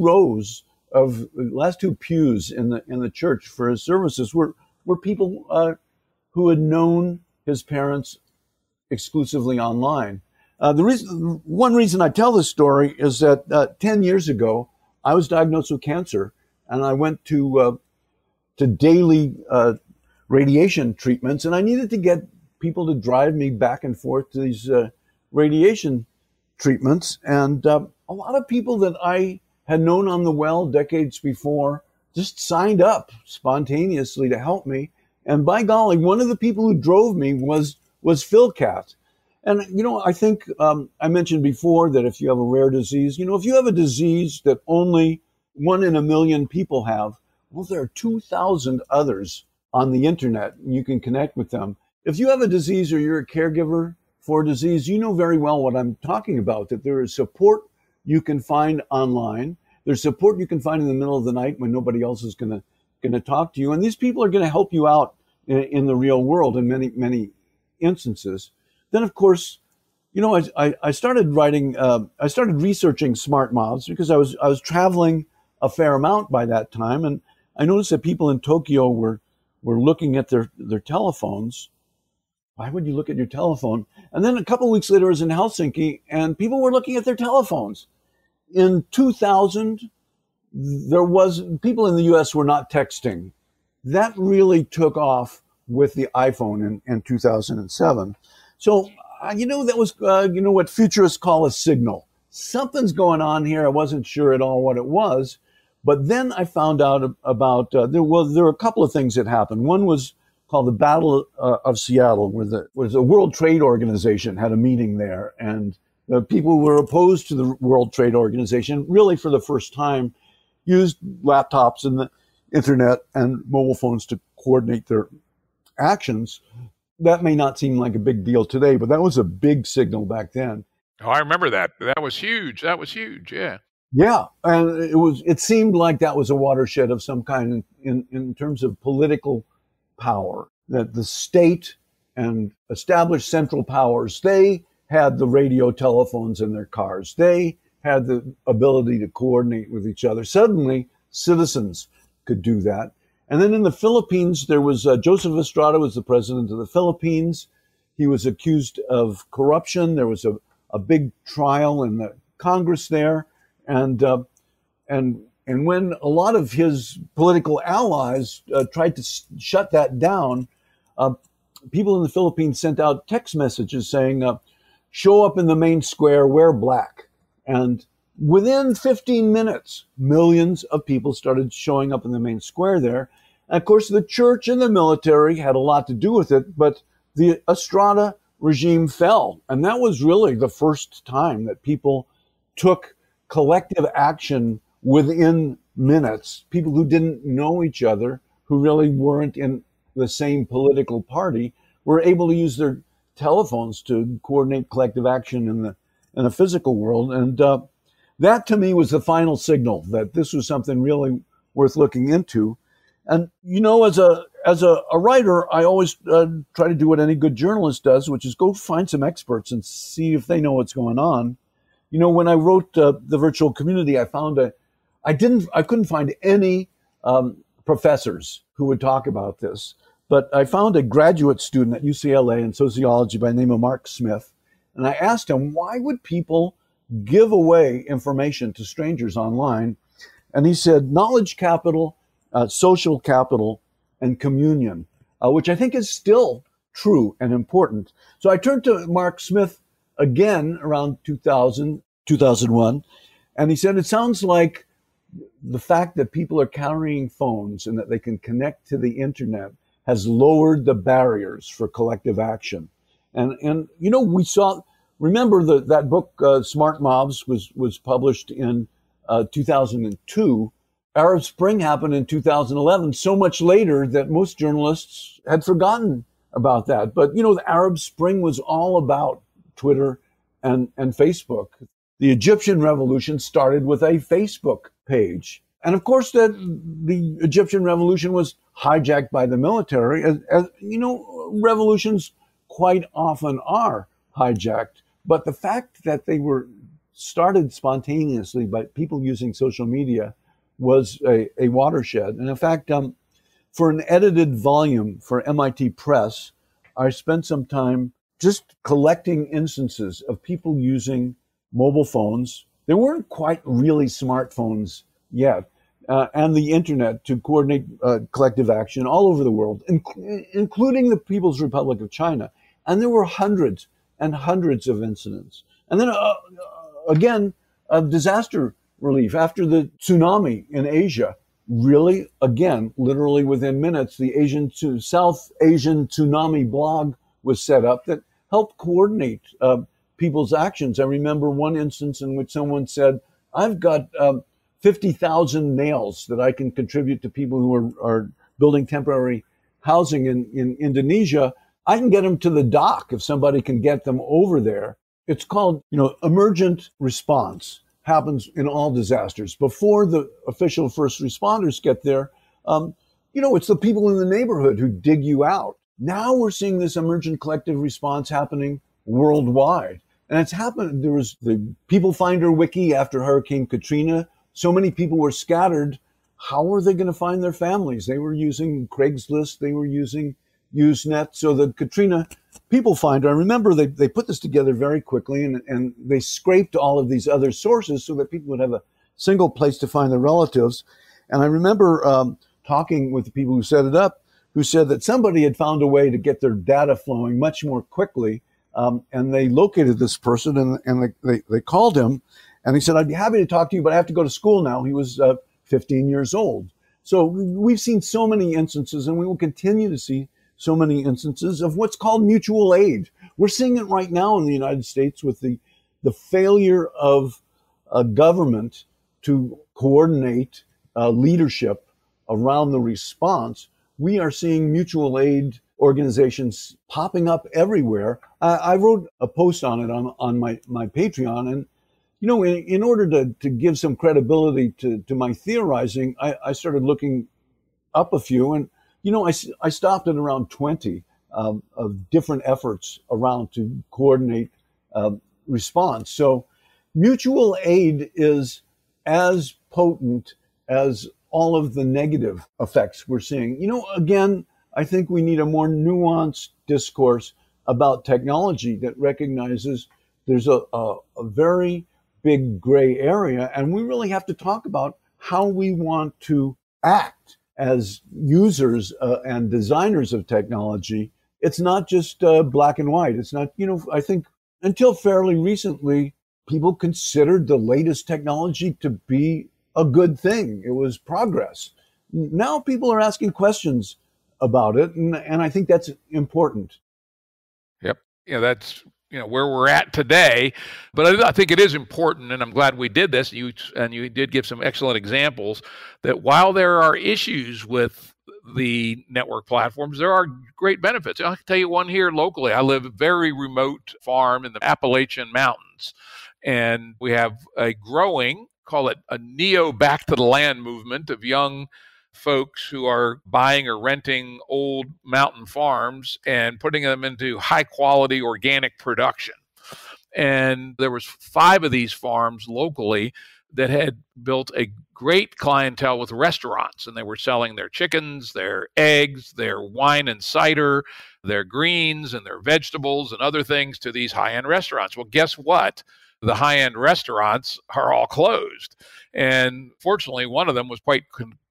pews in the church for his services were people who had known his parents exclusively online. One reason I tell this story is that 10 years ago, I was diagnosed with cancer, and I went to daily radiation treatments, and I needed to get people to drive me back and forth to these radiation treatments. And a lot of people that I had known on the Well decades before just signed up spontaneously to help me. And by golly, one of the people who drove me was Phil Cat. And, I think I mentioned before that if you have a rare disease, if you have a disease that only 1 in a million people have, well, there are 2,000 others on the internet, and you can connect with them. If you have a disease or you're a caregiver for a disease, you know very well what I'm talking about, that there is support you can find online. There's support you can find in the middle of the night when nobody else is going to talk to you. And these people are going to help you out in the real world in many, many instances. Then, of course, I started researching Smart Mobs because I was traveling a fair amount by that time. And I noticed that people in Tokyo were looking at their telephones. Why would you look at your telephone? And then a couple of weeks later, I was in Helsinki, and people were looking at their telephones. In 2000, people in the U.S. were not texting. That really took off with the iPhone in 2007. So, that was, what futurists call a signal. Something's going on here. I wasn't sure at all what it was. But then I found out about, there were a couple of things that happened. One was called the Battle of Seattle, where the World Trade Organization had a meeting there. And the people who were opposed to the World Trade Organization, really for the first time, used laptops and the internet and mobile phones to coordinate their actions. That may not seem like a big deal today, but that was a big signal back then. Oh, I remember that. That was huge. That was huge. Yeah. Yeah, and it seemed like that was a watershed of some kind in terms of political power, that the state and established central powers, they had the radio telephones in their cars. They had the ability to coordinate with each other. Suddenly, citizens could do that. And then in the Philippines, there was Joseph Estrada was the president of the Philippines. He was accused of corruption. There was a big trial in the Congress there. And when a lot of his political allies tried to shut that down, people in the Philippines sent out text messages saying, show up in the main square, wear black. And within 15 minutes, millions of people started showing up in the main square there. And of course, the church and the military had a lot to do with it, but the Estrada regime fell. And that was really the first time that people took collective action within minutes. People who didn't know each other, who really weren't in the same political party, were able to use their telephones to coordinate collective action in the physical world. And that to me was the final signal that this was something really worth looking into. And as a writer, I always try to do what any good journalist does, which is go find some experts and see if they know what's going on. When I wrote the virtual community, I found I couldn't find any professors who would talk about this, but I found a graduate student at UCLA in sociology by the name of Mark Smith, and I asked him, why would people give away information to strangers online? And he said, knowledge capital, social capital, and communion, which I think is still true and important. So I turned to Mark Smith again around 2000, 2001, and he said, it sounds like the fact that people are carrying phones and that they can connect to the internet has lowered the barriers for collective action. And we saw, remember that book, Smart Mobs, was published in 2002. Arab Spring happened in 2011, so much later that most journalists had forgotten about that. But, the Arab Spring was all about Twitter and Facebook. The Egyptian revolution started with a Facebook page. And of course, the Egyptian revolution was hijacked by the military. As revolutions quite often are hijacked. But the fact that they were started spontaneously by people using social media was a watershed. And in fact, for an edited volume for MIT Press, I spent some time just collecting instances of people using mobile phones. They weren't quite really smartphones yet, and the internet to coordinate collective action all over the world, including the People's Republic of China. And there were hundreds and hundreds of incidents. And then again, disaster relief after the tsunami in Asia. Really, again, literally within minutes, the South Asian Tsunami blog was set up that helped coordinate people's actions. I remember one instance in which someone said, I've got 50,000 nails that I can contribute to people who are building temporary housing in Indonesia. I can get them to the dock if somebody can get them over there. It's called, emergent response. Happens in all disasters. Before the official first responders get there, it's the people in the neighborhood who dig you out. Now we're seeing this emergent collective response happening worldwide. And it's happened. There was the People Finder Wiki after Hurricane Katrina. So many people were scattered. How were they going to find their families? They were using Craigslist. They were using Usenet. So the Katrina People Finder, I remember they put this together very quickly and they scraped all of these other sources so that people would have a single place to find their relatives. And I remember talking with the people who set it up, who said that somebody had found a way to get their data flowing much more quickly. And they located this person and they called him and he said, I'd be happy to talk to you, but I have to go to school now. He was 15 years old. So we've seen so many instances, and we will continue to see so many instances of what's called mutual aid. We're seeing it right now in the United States with the failure of a government to coordinate leadership around the response. We are seeing mutual aid organizations popping up everywhere. I wrote a post on it on my Patreon, and in order to give some credibility to my theorizing, I started looking up a few, and I stopped at around 20 of different efforts around to coordinate response. So mutual aid is as potent as all of the negative effects we're seeing. Again, I think we need a more nuanced discourse about technology that recognizes there's a very big gray area, and we really have to talk about how we want to act as users and designers of technology. It's not just black and white. It's not, I think until fairly recently, people considered the latest technology to be a good thing. It was progress. Now people are asking questions about it, and I think that's important. Yep. That's where we're at today. But I think it is important, and I'm glad we did this. You did give some excellent examples that while there are issues with the network platforms, there are great benefits. I'll tell you one here locally. I live a very remote farm in the Appalachian Mountains, and we have a growing, call it a neo back to the land movement of young folks who are buying or renting old mountain farms and putting them into high quality organic production. And there was 5 of these farms locally that had built a great clientele with restaurants, and they were selling their chickens, their eggs, their wine and cider, their greens and their vegetables and other things to these high-end restaurants. Well, guess what? The high-end restaurants are all closed. And fortunately, one of them was quite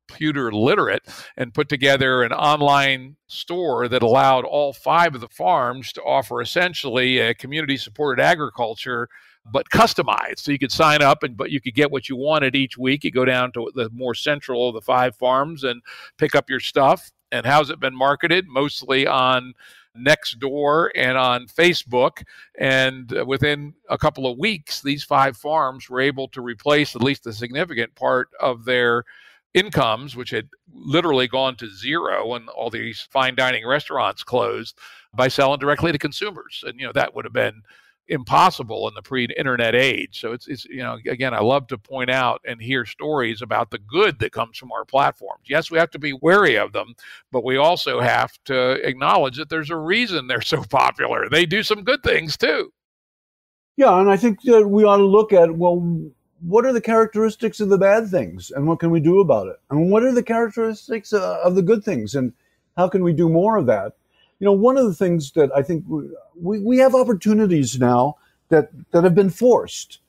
computer literate and put together an online store that allowed all 5 of the farms to offer essentially a community-supported agriculture, but customized. So you could sign up, but you could get what you wanted each week. You go down to the more central of the 5 farms and pick up your stuff. And how's it been marketed? Mostly on Nextdoor and on Facebook. And within a couple of weeks, these 5 farms were able to replace at least a significant part of their incomes, which had literally gone to zero when all these fine dining restaurants closed, by selling directly to consumers. And, that would have been impossible in the pre-internet age. So it's again, I love to point out and hear stories about the good that comes from our platforms. Yes, we have to be wary of them, but we also have to acknowledge that there's a reason they're so popular. They do some good things too. Yeah, and I think that we ought to look at, what are the characteristics of the bad things, and what can we do about it? And what are the characteristics of the good things, and how can we do more of that? One of the things that I think we have opportunities now that have been forced.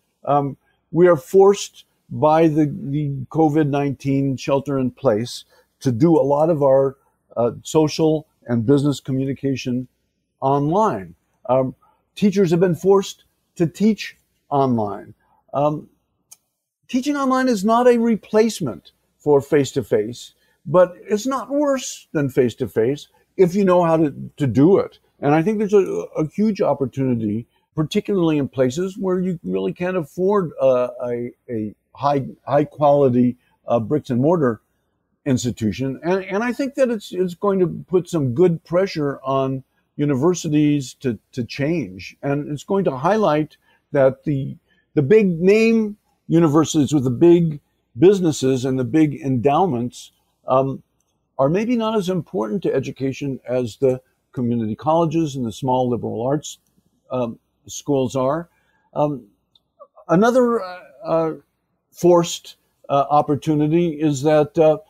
We are forced by the COVID-19 shelter in place to do a lot of our social and business communication online. Teachers have been forced to teach online. Teaching online is not a replacement for face-to-face, but it's not worse than face-to-face if you know how to do it. And I think there's a huge opportunity, particularly in places where you really can't afford a high quality bricks and mortar institution. And I think that it's going to put some good pressure on universities to change. And it's going to highlight that the big name universities with the big businesses and the big endowments are maybe not as important to education as the community colleges and the small liberal arts schools are. Another forced opportunity is that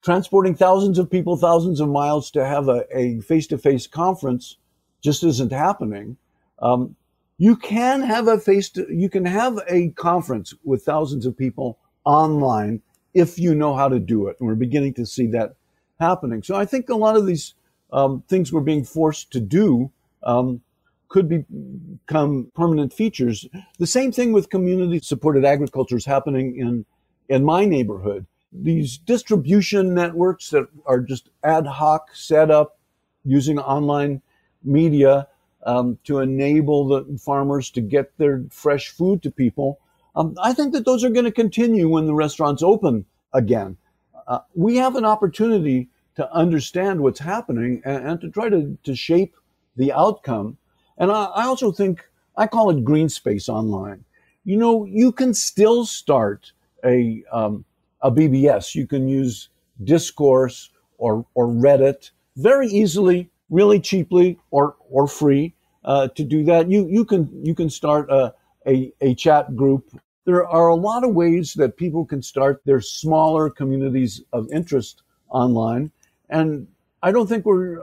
transporting thousands of people, thousands of miles to have a face-to-face conference just isn't happening. You can have a conference with thousands of people online if you know how to do it. And we're beginning to see that happening. So I think a lot of these things we're being forced to do could become permanent features. The same thing with community-supported agriculture is happening in my neighborhood. These distribution networks that are just ad hoc set up using online media to enable the farmers to get their fresh food to people. I think that those are going to continue when the restaurants open again. We have an opportunity to understand what's happening and to try to shape the outcome. And I also think, I call it green space online. You know, you can still start a BBS. You can use Discourse or Reddit very easily, really cheaply or free to do that. You can start a chat group. There are a lot of ways that people can start their smaller communities of interest online, and I don't think we're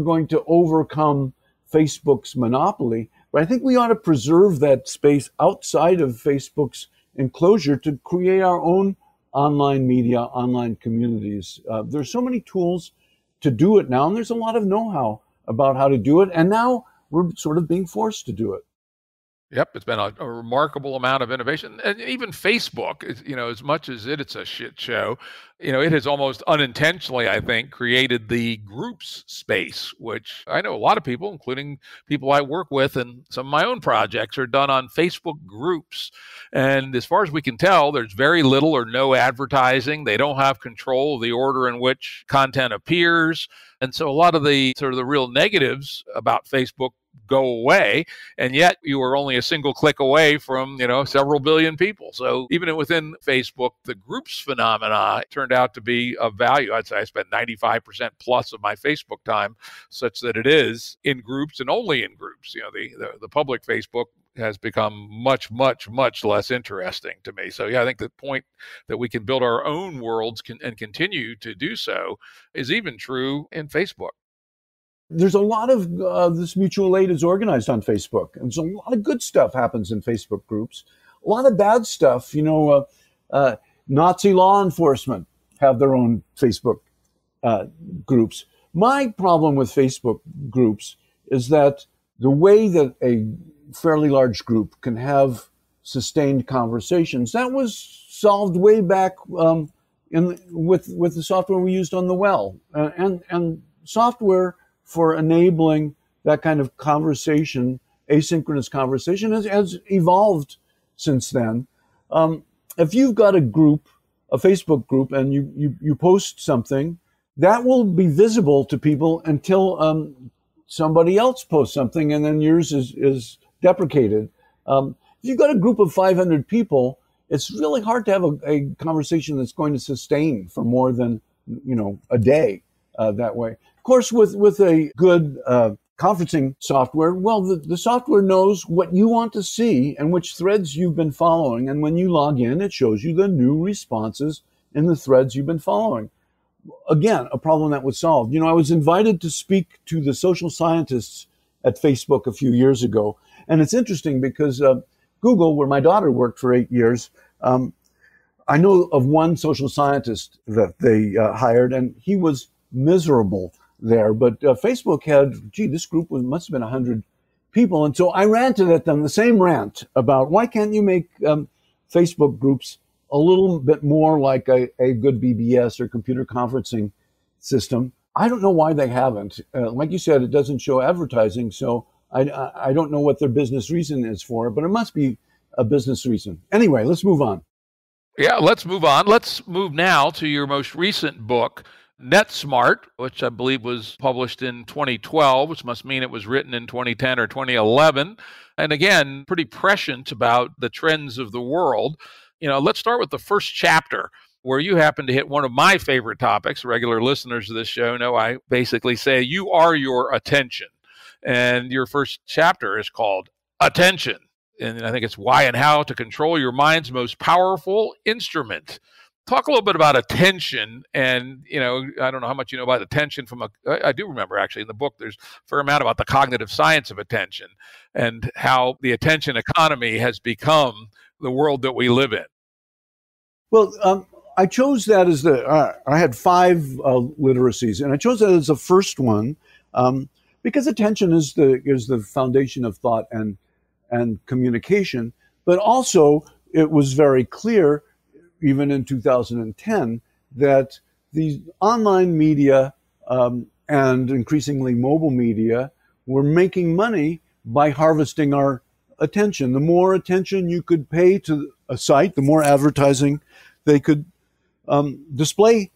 going to overcome Facebook's monopoly, but I think we ought to preserve that space outside of Facebook's enclosure to create our own online media, online communities. There's so many tools to do it now, and there's a lot of know-how about how to do it, and now we're sort of being forced to do it. Yep, it's been a remarkable amount of innovation. And even Facebook, as much as it's a shit show, it has almost unintentionally, I think, created the groups space, which I know a lot of people, including people I work with, and some of my own projects are done on Facebook groups. And as far as we can tell, there's very little or no advertising. They don't have control of the order in which content appears. And so a lot of the sort of the real negatives about Facebook go away, and yet you are only a single click away from several billion people. So even within Facebook, the groups phenomena turned out to be of value. I'd say I spent 95% plus of my Facebook time such that it is in groups and only in groups. The public Facebook has become much, much, much less interesting to me. So yeah, I think the point that we can build our own worlds and continue to do so is even true in Facebook. There's a lot of this mutual aid is organized on Facebook, and so a lot of good stuff happens in Facebook groups. A lot of bad stuff, Nazi law enforcement have their own Facebook groups. My problem with Facebook groups is that the way that a fairly large group can have sustained conversations, that was solved way back with the software we used on the well, and software for enabling that kind of conversation, asynchronous conversation, has evolved since then. If you've got a Facebook group, and you post something, that will be visible to people until somebody else posts something, and then yours is deprecated. If you've got a group of 500 people, it's really hard to have a conversation that's going to sustain for more than a day that way. Of course, with a good conferencing software, well, the software knows what you want to see and which threads you've been following. And when you log in, it shows you the new responses in the threads you've been following. Again, a problem that was solved. I was invited to speak to the social scientists at Facebook a few years ago. And it's interesting because Google, where my daughter worked for 8 years, I know of one social scientist that they hired, and he was miserable there. But Facebook had, this group must have been 100 people. And so I ranted at them the same rant about why can't you make Facebook groups a little bit more like a good BBS or computer conferencing system. I don't know why they haven't. Like you said, it doesn't show advertising, so I don't know what their business reason is for it, but it must be a business reason. Anyway, let's move on. Yeah, let's move on. Let's move now to your most recent book, NetSmart, which I believe was published in 2012, which must mean it was written in 2010 or 2011. And again, pretty prescient about the trends of the world. Let's start with the first chapter, where you happen to hit one of my favorite topics. Regular listeners of this show know I basically say you are your attention. And your first chapter is called Attention. And I think it's why and how to control your mind's most powerful instrument. Talk a little bit about attention. And, I don't know how much you know about attention I do remember actually in the book, there's a fair amount about the cognitive science of attention and how the attention economy has become the world that we live in. Well, I chose that as I had five literacies, and I chose that as the first one because attention is the foundation of thought and communication. But also, it was very clear, even in 2010, that the online media and increasingly mobile media were making money by harvesting our attention. The more attention you could pay to a site, the more advertising they could display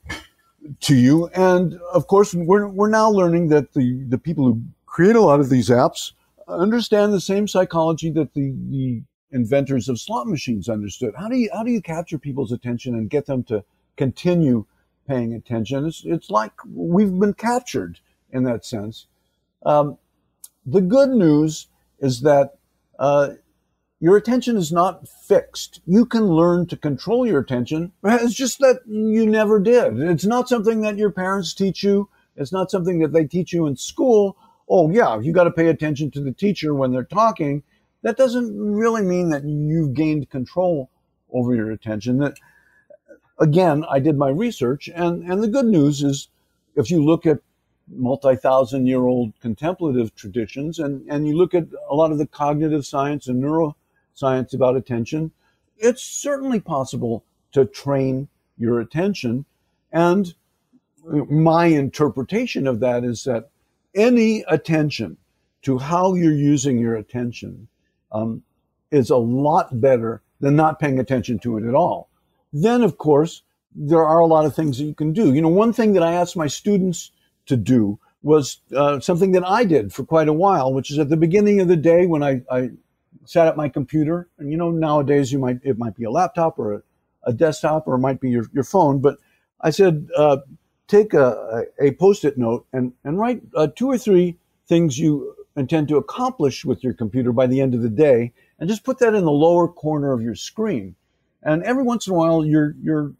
to you. And of course, we're now learning that the people who create a lot of these apps understand the same psychology that the inventors of slot machines understood. How do you capture people's attention and get them to continue paying attention? It's like we've been captured in that sense. The good news is that your attention is not fixed. You can learn to control your attention. It's just that you never did. It's not something that your parents teach you. It's not something that they teach you in school. Oh, yeah, you got to pay attention to the teacher when they're talking. That doesn't really mean that you've gained control over your attention. That, again, I did my research, and the good news is if you look at multi-thousand-year-old contemplative traditions and you look at a lot of the cognitive science and neuroscience about attention, it's certainly possible to train your attention. And my interpretation of that is that any attention to how you're using your attention is a lot better than not paying attention to it at all. Then, of course, there are a lot of things that you can do. You know, one thing that I asked my students to do was something that I did for quite a while, which is at the beginning of the day when I sat at my computer, and you know, nowadays it might be a laptop or a desktop, or it might be your phone, but I said, take a Post-it note and write 2 or 3 things you intend to accomplish with your computer by the end of the day, and just put that in the lower corner of your screen. And every once in a while, your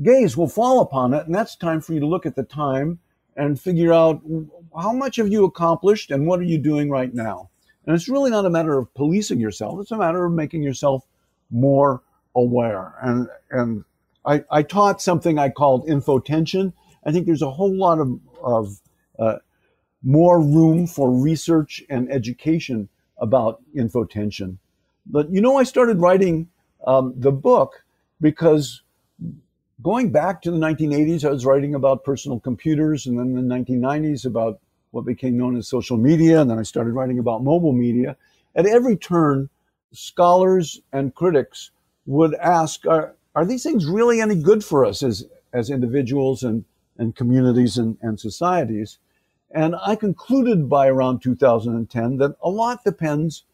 gaze will fall upon it, and that's time for you to look at the time and figure out how much have you accomplished and what are you doing right now. And it's really not a matter of policing yourself. It's a matter of making yourself more aware. And I taught something I called infotension. I think there's a whole lot of more room for research and education about infotension. But, you know, I started writing the book because going back to the 1980s, I was writing about personal computers, and then in the 1990s about what became known as social media, and then I started writing about mobile media. At every turn, scholars and critics would ask, are these things really any good for us as individuals and communities and societies? And I concluded by around 2010 that a lot depends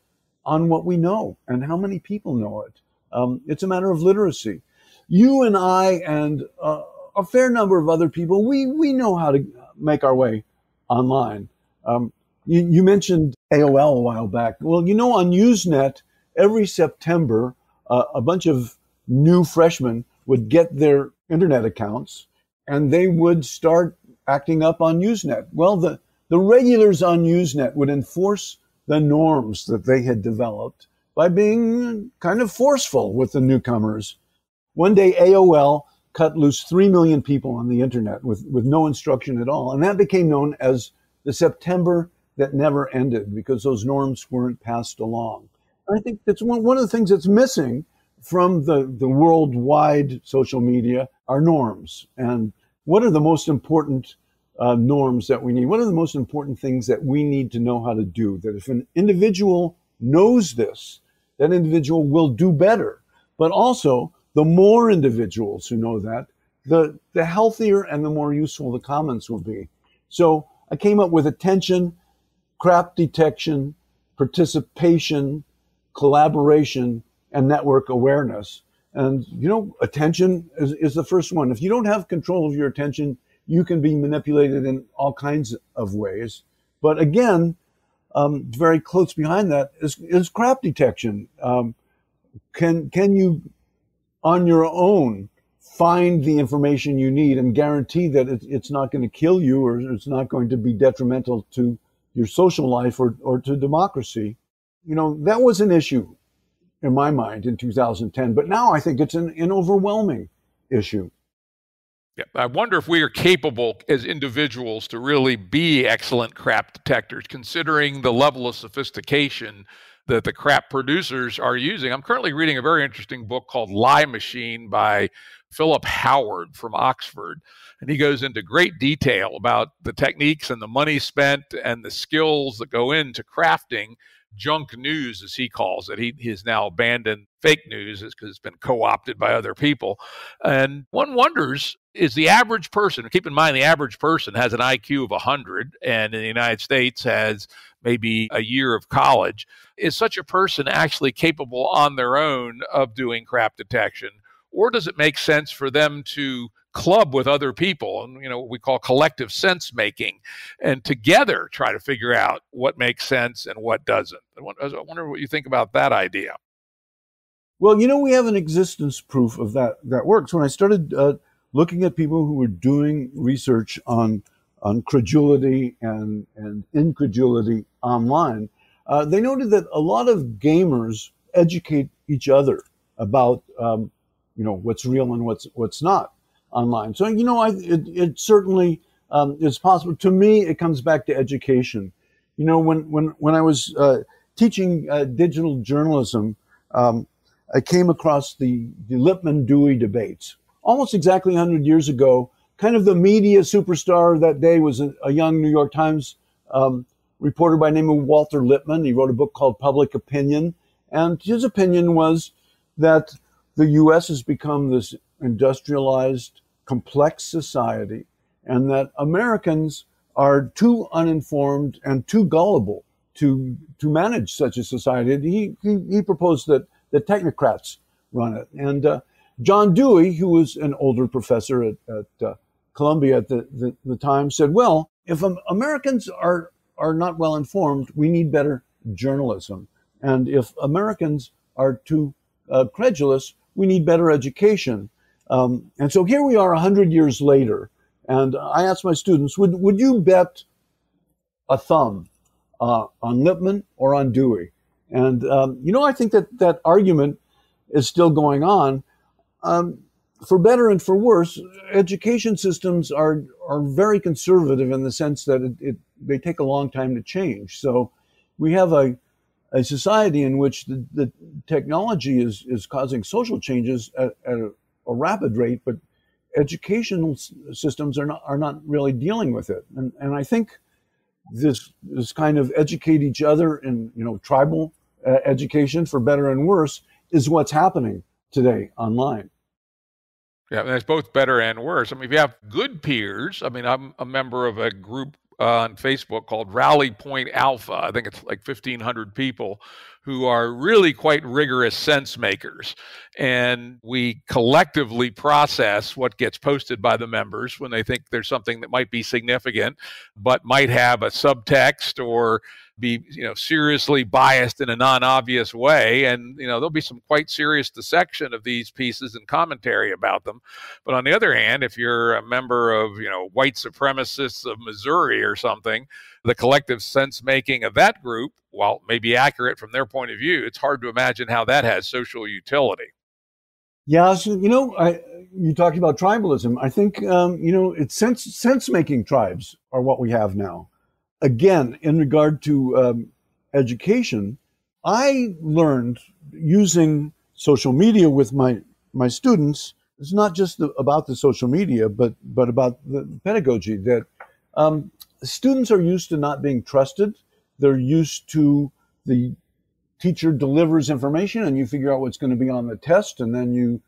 on what we know and how many people know it. It's a matter of literacy. You and I and a fair number of other people, we know how to make our way online. You mentioned AOL a while back. Well, you know, on Usenet, every September, a bunch of new freshmen would get their internet accounts and they would start acting up on Usenet. Well, the regulars on Usenet would enforce the norms that they had developed by being kind of forceful with the newcomers. One day, AOL cut loose 3 million people on the internet with no instruction at all. And that became known as the September that never ended because those norms weren't passed along. I think that's one of the things that's missing from the worldwide social media are norms. And what are the most important norms that we need? What are the most important things that we need to know how to do? That if an individual knows this, that individual will do better. But also, the more individuals who know that, the healthier and the more useful the comments will be. So I came up with attention, crap detection, participation, collaboration, and network awareness. And, you know, attention is the first one. If you don't have control of your attention, you can be manipulated in all kinds of ways. But again, very close behind that is crap detection. Can you, on your own, find the information you need and guarantee that it's not going to kill you or it's not going to be detrimental to your social life or to democracy? You know, that was an issue in my mind in 2010, but now I think it's an overwhelming issue. Yeah, I wonder if we are capable as individuals to really be excellent crap detectors, considering the level of sophistication that the crap producers are using. I'm currently reading a very interesting book called Lie Machine by Philip Howard from Oxford. And he goes into great detail about the techniques and the money spent and the skills that go into crafting junk news, as he calls it. He has now abandoned fake news because it's been co-opted by other people. And one wonders, is the average person, keep in mind the average person has an IQ of 100 and in the United States has maybe a year of college. Is such a person actually capable on their own of doing crap detection? Or does it make sense for them to club with other people and, what we call collective sense making, and together try to figure out what makes sense and what doesn't? I wonder what you think about that idea. Well, we have an existence proof of that works. When I started looking at people who were doing research on credulity and incredulity online, they noted that a lot of gamers educate each other about what's real and what's not online. So it certainly is possible. To me, it comes back to education. When I was teaching digital journalism, I came across the Lippmann-Dewey debates almost exactly 100 years ago. Kind of the media superstar that day was a young New York Times reporter by the name of Walter Lippmann. He wrote a book called Public Opinion, and his opinion was that the U.S. has become this industrialized, complex society, and that Americans are too uninformed and too gullible to manage such a society. He proposed that the technocrats run it. And John Dewey, who was an older professor at Columbia at the time, said, well, if Americans are not well informed, we need better journalism. And if Americans are too credulous, we need better education. And so here we are 100 years later, and I asked my students, would you bet a thumb on Lippmann or on Dewey? And, I think that argument is still going on. For better and for worse, education systems are very conservative in the sense that they take a long time to change. So we have a society in which the technology is causing social changes at a rapid rate, but educational systems are not really dealing with it. And I think this kind of educate each other in tribal education, for better and worse, is what's happening today online. Yeah, and it's both better and worse. I mean, if you have good peers, I'm a member of a group on Facebook called Rally Point Alpha. I think it's like 1,500 people who are really quite rigorous sense makers. And we collectively process what gets posted by the members when they think there's something that might be significant, but might have a subtext or be seriously biased in a non-obvious way. And there'll be some quite serious dissection of these pieces and commentary about them. But on the other hand, if you're a member of white supremacists of Missouri or something, the collective sense making of that group, while it may be accurate from their point of view, it's hard to imagine how that has social utility. Yeah, so, you talked about tribalism. I think it's sense making tribes are what we have now. Again, in regard to education, I learned using social media with my students. It's not just about the social media, but about the pedagogy that students are used to not being trusted. They're used to the teacher delivers information and you figure out what's going to be on the test, and then you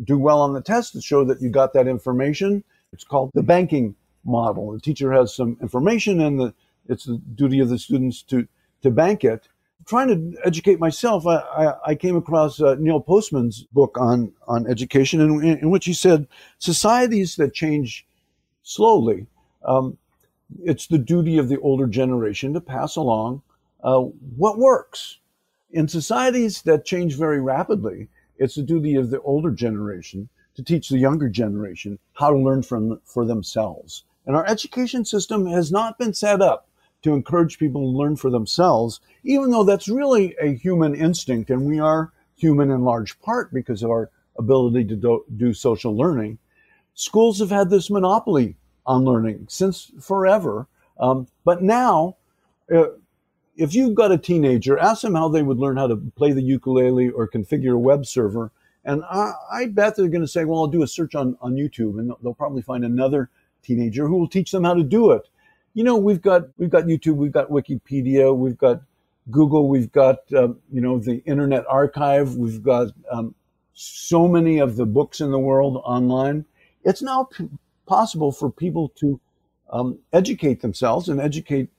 do well on the test to show that you got that information. It's called the banking model. The teacher has some information and it's the duty of the students to bank it. Trying to educate myself, I came across Neil Postman's book on education, in which he said, societies that change slowly, it's the duty of the older generation to pass along what works. In societies that change very rapidly, it's the duty of the older generation to teach the younger generation how to learn for themselves. And our education system has not been set up to encourage people to learn for themselves, even though that's really a human instinct, and we are human in large part because of our ability to do social learning. Schools have had this monopoly on learning since forever. But now, if you've got a teenager, ask them how they would learn how to play the ukulele or configure a web server. And I bet they're going to say, well, I'll do a search on YouTube, and they'll probably find another teenager who will teach them how to do it. You know, we've got YouTube, we've got Wikipedia, we've got Google, we've got, the Internet Archive, we've got so many of the books in the world online. It's now possible for people to educate themselves and educate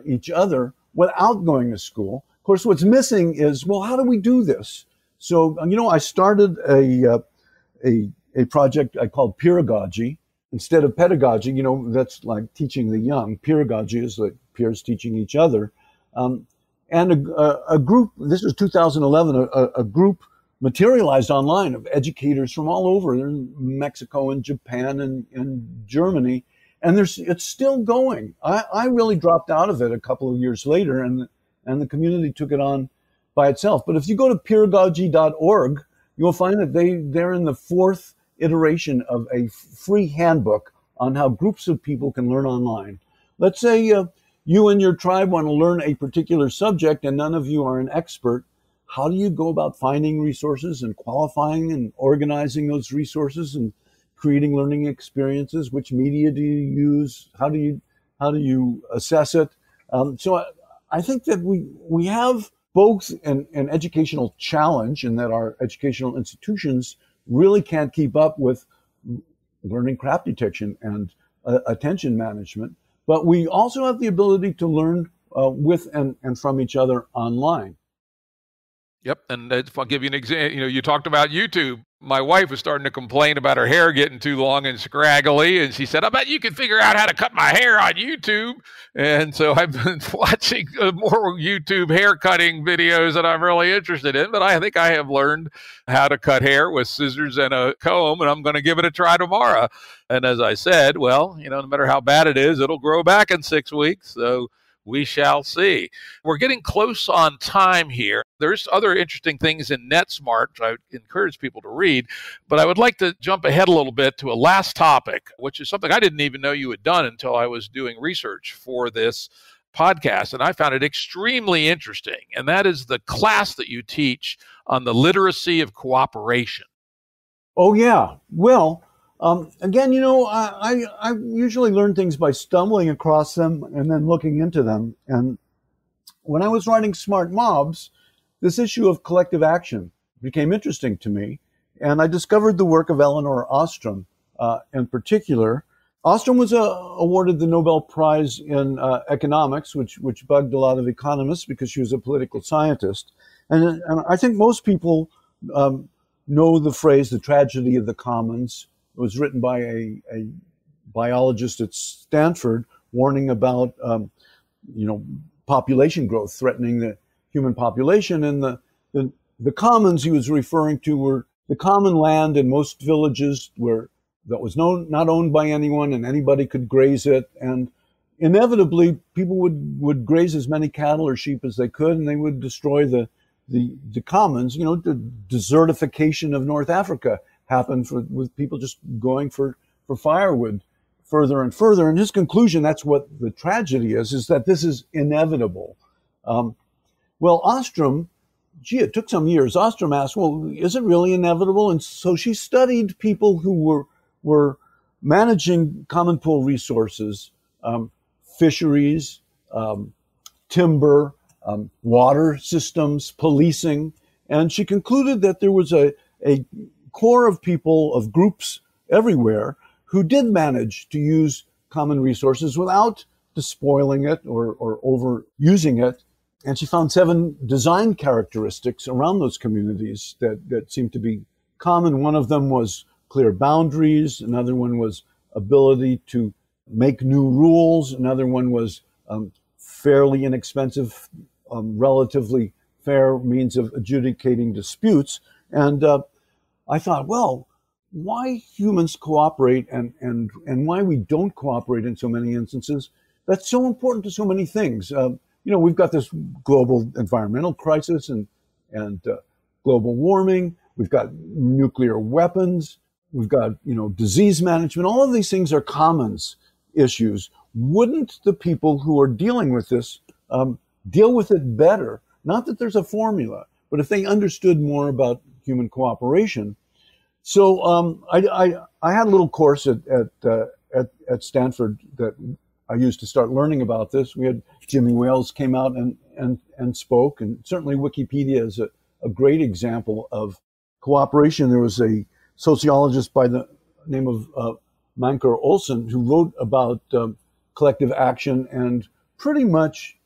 each other without going to school. Of course, what's missing is, well, how do we do this? So, I started a project I called peeragogy. Instead of pedagogy, that's like teaching the young. Peeragogy is like peers teaching each other. And a group, this was 2011, a group materialized online of educators from all over. They're in Mexico and Japan and Germany. And it's still going. I really dropped out of it a couple of years later, and the community took it on by itself. But if you go to peeragogy.org, you'll find that they're in the fourth iteration of a free handbook on how groups of people can learn online. Let's say you and your tribe want to learn a particular subject and none of you are an expert. How do you go about finding resources and qualifying and organizing those resources and creating learning experiences? Which media do you use? How do you assess it? So I think that we have both an educational challenge in that our educational institutions really can't keep up with learning crap detection and attention management, but we also have the ability to learn with and from each other online. Yep, and if I'll give you an example, you talked about YouTube. My wife was starting to complain about her hair getting too long and scraggly, and she said, I bet you can figure out how to cut my hair on YouTube. And so I've been watching more YouTube hair cutting videos that I'm really interested in, but I think I have learned how to cut hair with scissors and a comb, and I'm going to give it a try tomorrow. And as I said, well, no matter how bad it is, it'll grow back in 6 weeks. So we shall see. We're getting close on time here. There's other interesting things in NetSmart, which I encourage people to read, but I would like to jump ahead a little bit to a last topic, which is something I didn't even know you had done until I was doing research for this podcast, and I found it extremely interesting, and that is the class that you teach on the literacy of cooperation. Oh, yeah. Well, again, I usually learn things by stumbling across them and then looking into them. And when I was writing Smart Mobs, this issue of collective action became interesting to me. And I discovered the work of Elinor Ostrom in particular. Ostrom was awarded the Nobel Prize in economics, which bugged a lot of economists because she was a political scientist. And I think most people know the phrase, the tragedy of the commons. It was written by a biologist at Stanford, warning about population growth threatening the human population. And the commons he was referring to were the common land in most villages that was not owned by anyone, and anybody could graze it. And inevitably, people would graze as many cattle or sheep as they could, and they would destroy the commons. The desertification of North Africa happened with people just going for firewood further and further. And his conclusion, that's what the tragedy is that this is inevitable. Well, Ostrom, it took some years. Ostrom asked, well, is it really inevitable? And so she studied people who were managing common pool resources, fisheries, timber, water systems, policing. And she concluded that there was a core of people, of groups everywhere who did manage to use common resources without despoiling it or overusing it. And she found 7 design characteristics around those communities that seemed to be common. One of them was clear boundaries. Another one was ability to make new rules. Another one was fairly inexpensive, relatively fair means of adjudicating disputes. And I thought, well, why humans cooperate and why we don't cooperate in so many instances, that's so important to so many things. We've got this global environmental crisis and global warming. we've got nuclear weapons, we've got, disease management. All of these things are commons issues. Wouldn't the people who are dealing with this deal with it better? Not that there's a formula, but if they understood more about human cooperation. So I had a little course at Stanford that I used to start learning about this. We had Jimmy Wales came out and spoke, and certainly Wikipedia is a great example of cooperation. There was a sociologist by the name of Manker Olson who wrote about collective action and pretty much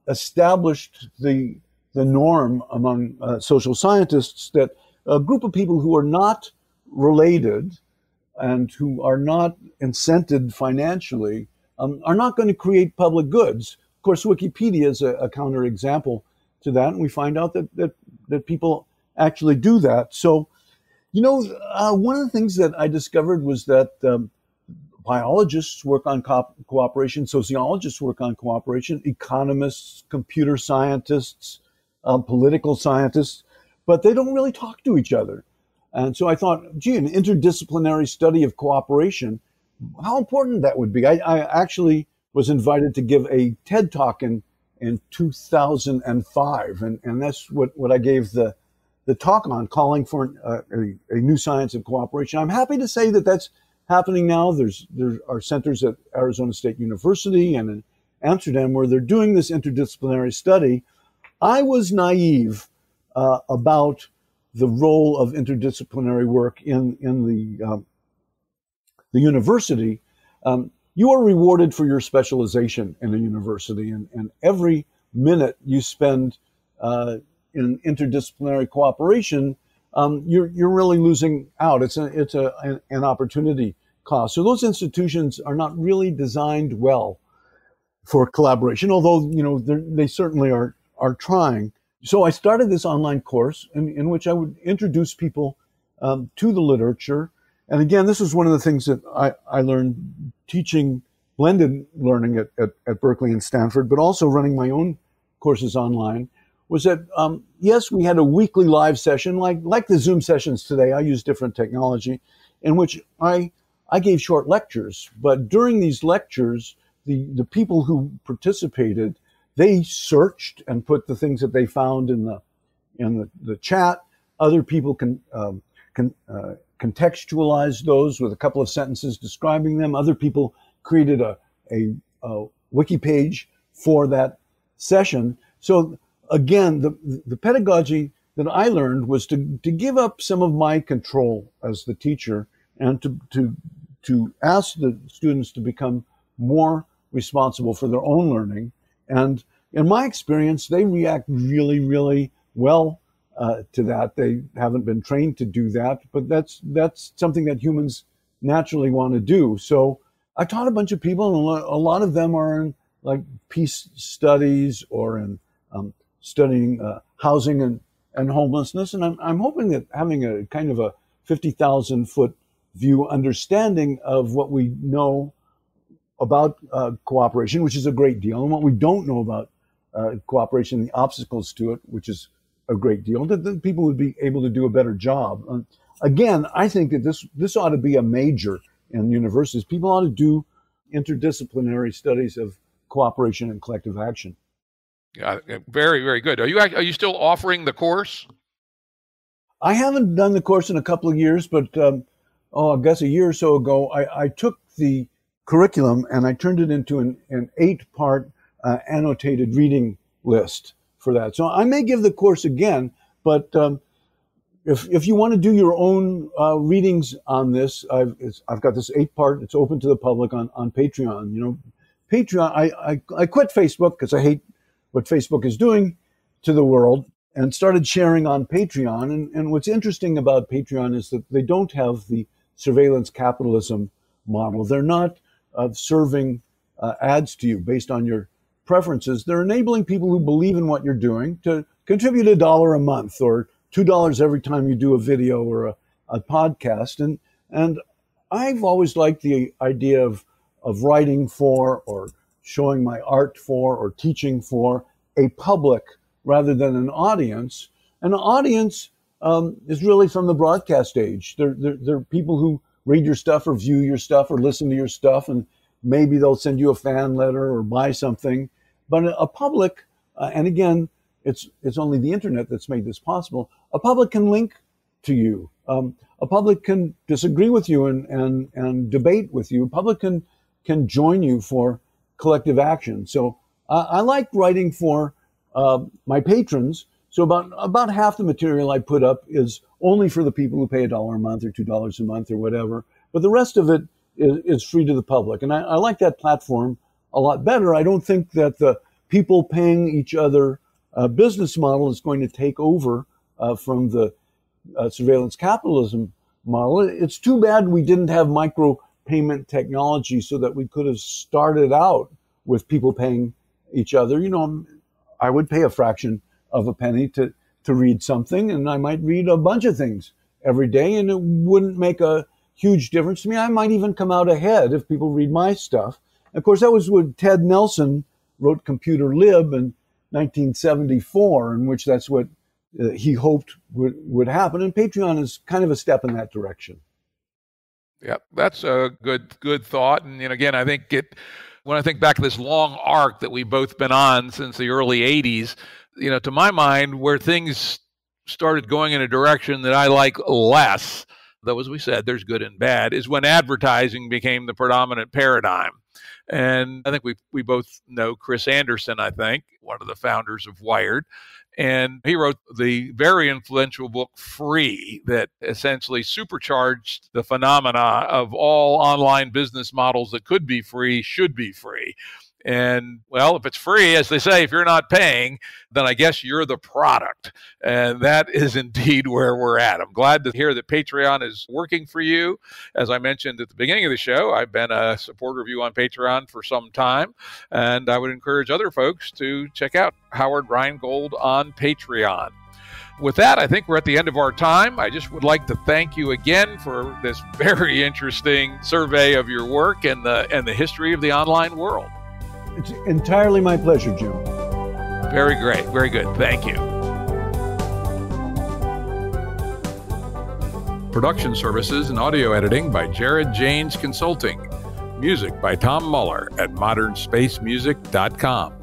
established the norm among social scientists that a group of people who are not related and who are not incented financially are not going to create public goods. Of course, Wikipedia is a counterexample to that, and we find out that people actually do that. So, one of the things that I discovered was that biologists work on cooperation, sociologists work on cooperation, economists, computer scientists, political scientists, but they don't really talk to each other. And so I thought, gee, an interdisciplinary study of cooperation, how important that would be. I actually was invited to give a TED Talk in 2005, and that's what I gave the talk on, calling for a new science of cooperation. I'm happy to say that that's happening now. There are centers at Arizona State University and in Amsterdam where they're doing this interdisciplinary study. I was naive about the role of interdisciplinary work in the university. You are rewarded for your specialization in a university, and every minute you spend in interdisciplinary cooperation, you're really losing out. It's an opportunity cost. So those institutions are not really designed well for collaboration, although they certainly are trying. So I started this online course in which I would introduce people to the literature. And again, this is one of the things that I learned teaching blended learning at Berkeley and Stanford, but also running my own courses online, was that, yes, we had a weekly live session, like the Zoom sessions today. I use different technology, in which I gave short lectures. But during these lectures, the people who participated, they searched and put the things that they found in the chat. Other people can contextualize those with a couple of sentences describing them. Other people created a wiki page for that session. So again, the pedagogy that I learned was to give up some of my control as the teacher and to ask the students to become more responsible for their own learning. And in my experience, they react really, really well to that. They haven't been trained to do that, but that's something that humans naturally want to do. So I taught a bunch of people, and a lot of them are in like peace studies or in studying housing and homelessness. And I'm hoping that having a kind of a 50,000 foot view understanding of what we know about cooperation, which is a great deal, and what we don't know about cooperation, the obstacles to it, which is a great deal, that people would be able to do a better job. Again, I think that this ought to be a major in universities. People ought to do interdisciplinary studies of cooperation and collective action. Yeah, very, very good. Are you still offering the course? I haven't done the course in a couple of years, but I guess a year or so ago, I took the curriculum and I turned it into an 8-part annotated reading list for that. So I may give the course again, but if you want to do your own readings on this, I've got this 8-part. It's open to the public on Patreon. Patreon. I quit Facebook because I hate what Facebook is doing to the world, and started sharing on Patreon. And what's interesting about Patreon is that they don't have the surveillance capitalism model. They're not serving ads to you based on your preferences. They're enabling people who believe in what you're doing to contribute $1 a month or $2 every time you do a video or a podcast. And I've always liked the idea of writing for, or showing my art for, or teaching for a public rather than an audience. An audience is really from the broadcast age. They're people who read your stuff or view your stuff or listen to your stuff, and maybe they'll send you a fan letter or buy something. But a public, and again, it's only the internet that's made this possible. A public can link to you. A public can disagree with you and debate with you. A public can join you for collective action. So I like writing for my patrons. So about half the material I put up is only for the people who pay $1 a month or $2 a month or whatever. But the rest of it is free to the public. And I like that platform a lot better. I don't think that the people paying each other business model is going to take over from the surveillance capitalism model. It's too bad we didn't have micropayment technology so that we could have started out with people paying each other. You know, I would pay a fraction of a penny to read something, and I might read a bunch of things every day, and it wouldn't make a huge difference to me. I might even come out ahead if people read my stuff. Of course, that was what Ted Nelson wrote Computer Lib in 1974, in which that's what he hoped would happen. And Patreon is kind of a step in that direction. Yeah, that's a good thought. And again, I think when I think back to this long arc that we've both been on since the early 80s, to my mind, where things started going in a direction that I like less, though as we said, there's good and bad, is when advertising became the predominant paradigm. And I think we both know Chris Anderson, I think, one of the founders of Wired. And he wrote the very influential book, Free, that essentially supercharged the phenomena of all online business models that could be free, should be free. And, well, if it's free, as they say, if you're not paying, then I guess you're the product. And that is indeed where we're at. I'm glad to hear that Patreon is working for you. As I mentioned at the beginning of the show, I've been a supporter of you on Patreon for some time. And I would encourage other folks to check out Howard Reingold on Patreon. With that, I think we're at the end of our time. I just would like to thank you again for this very interesting survey of your work and the history of the online world. It's entirely my pleasure, Jim. Very great. Very good. Thank you. Production services and audio editing by Jared Janes Consulting. Music by Tom Muller at modernspacemusic.com.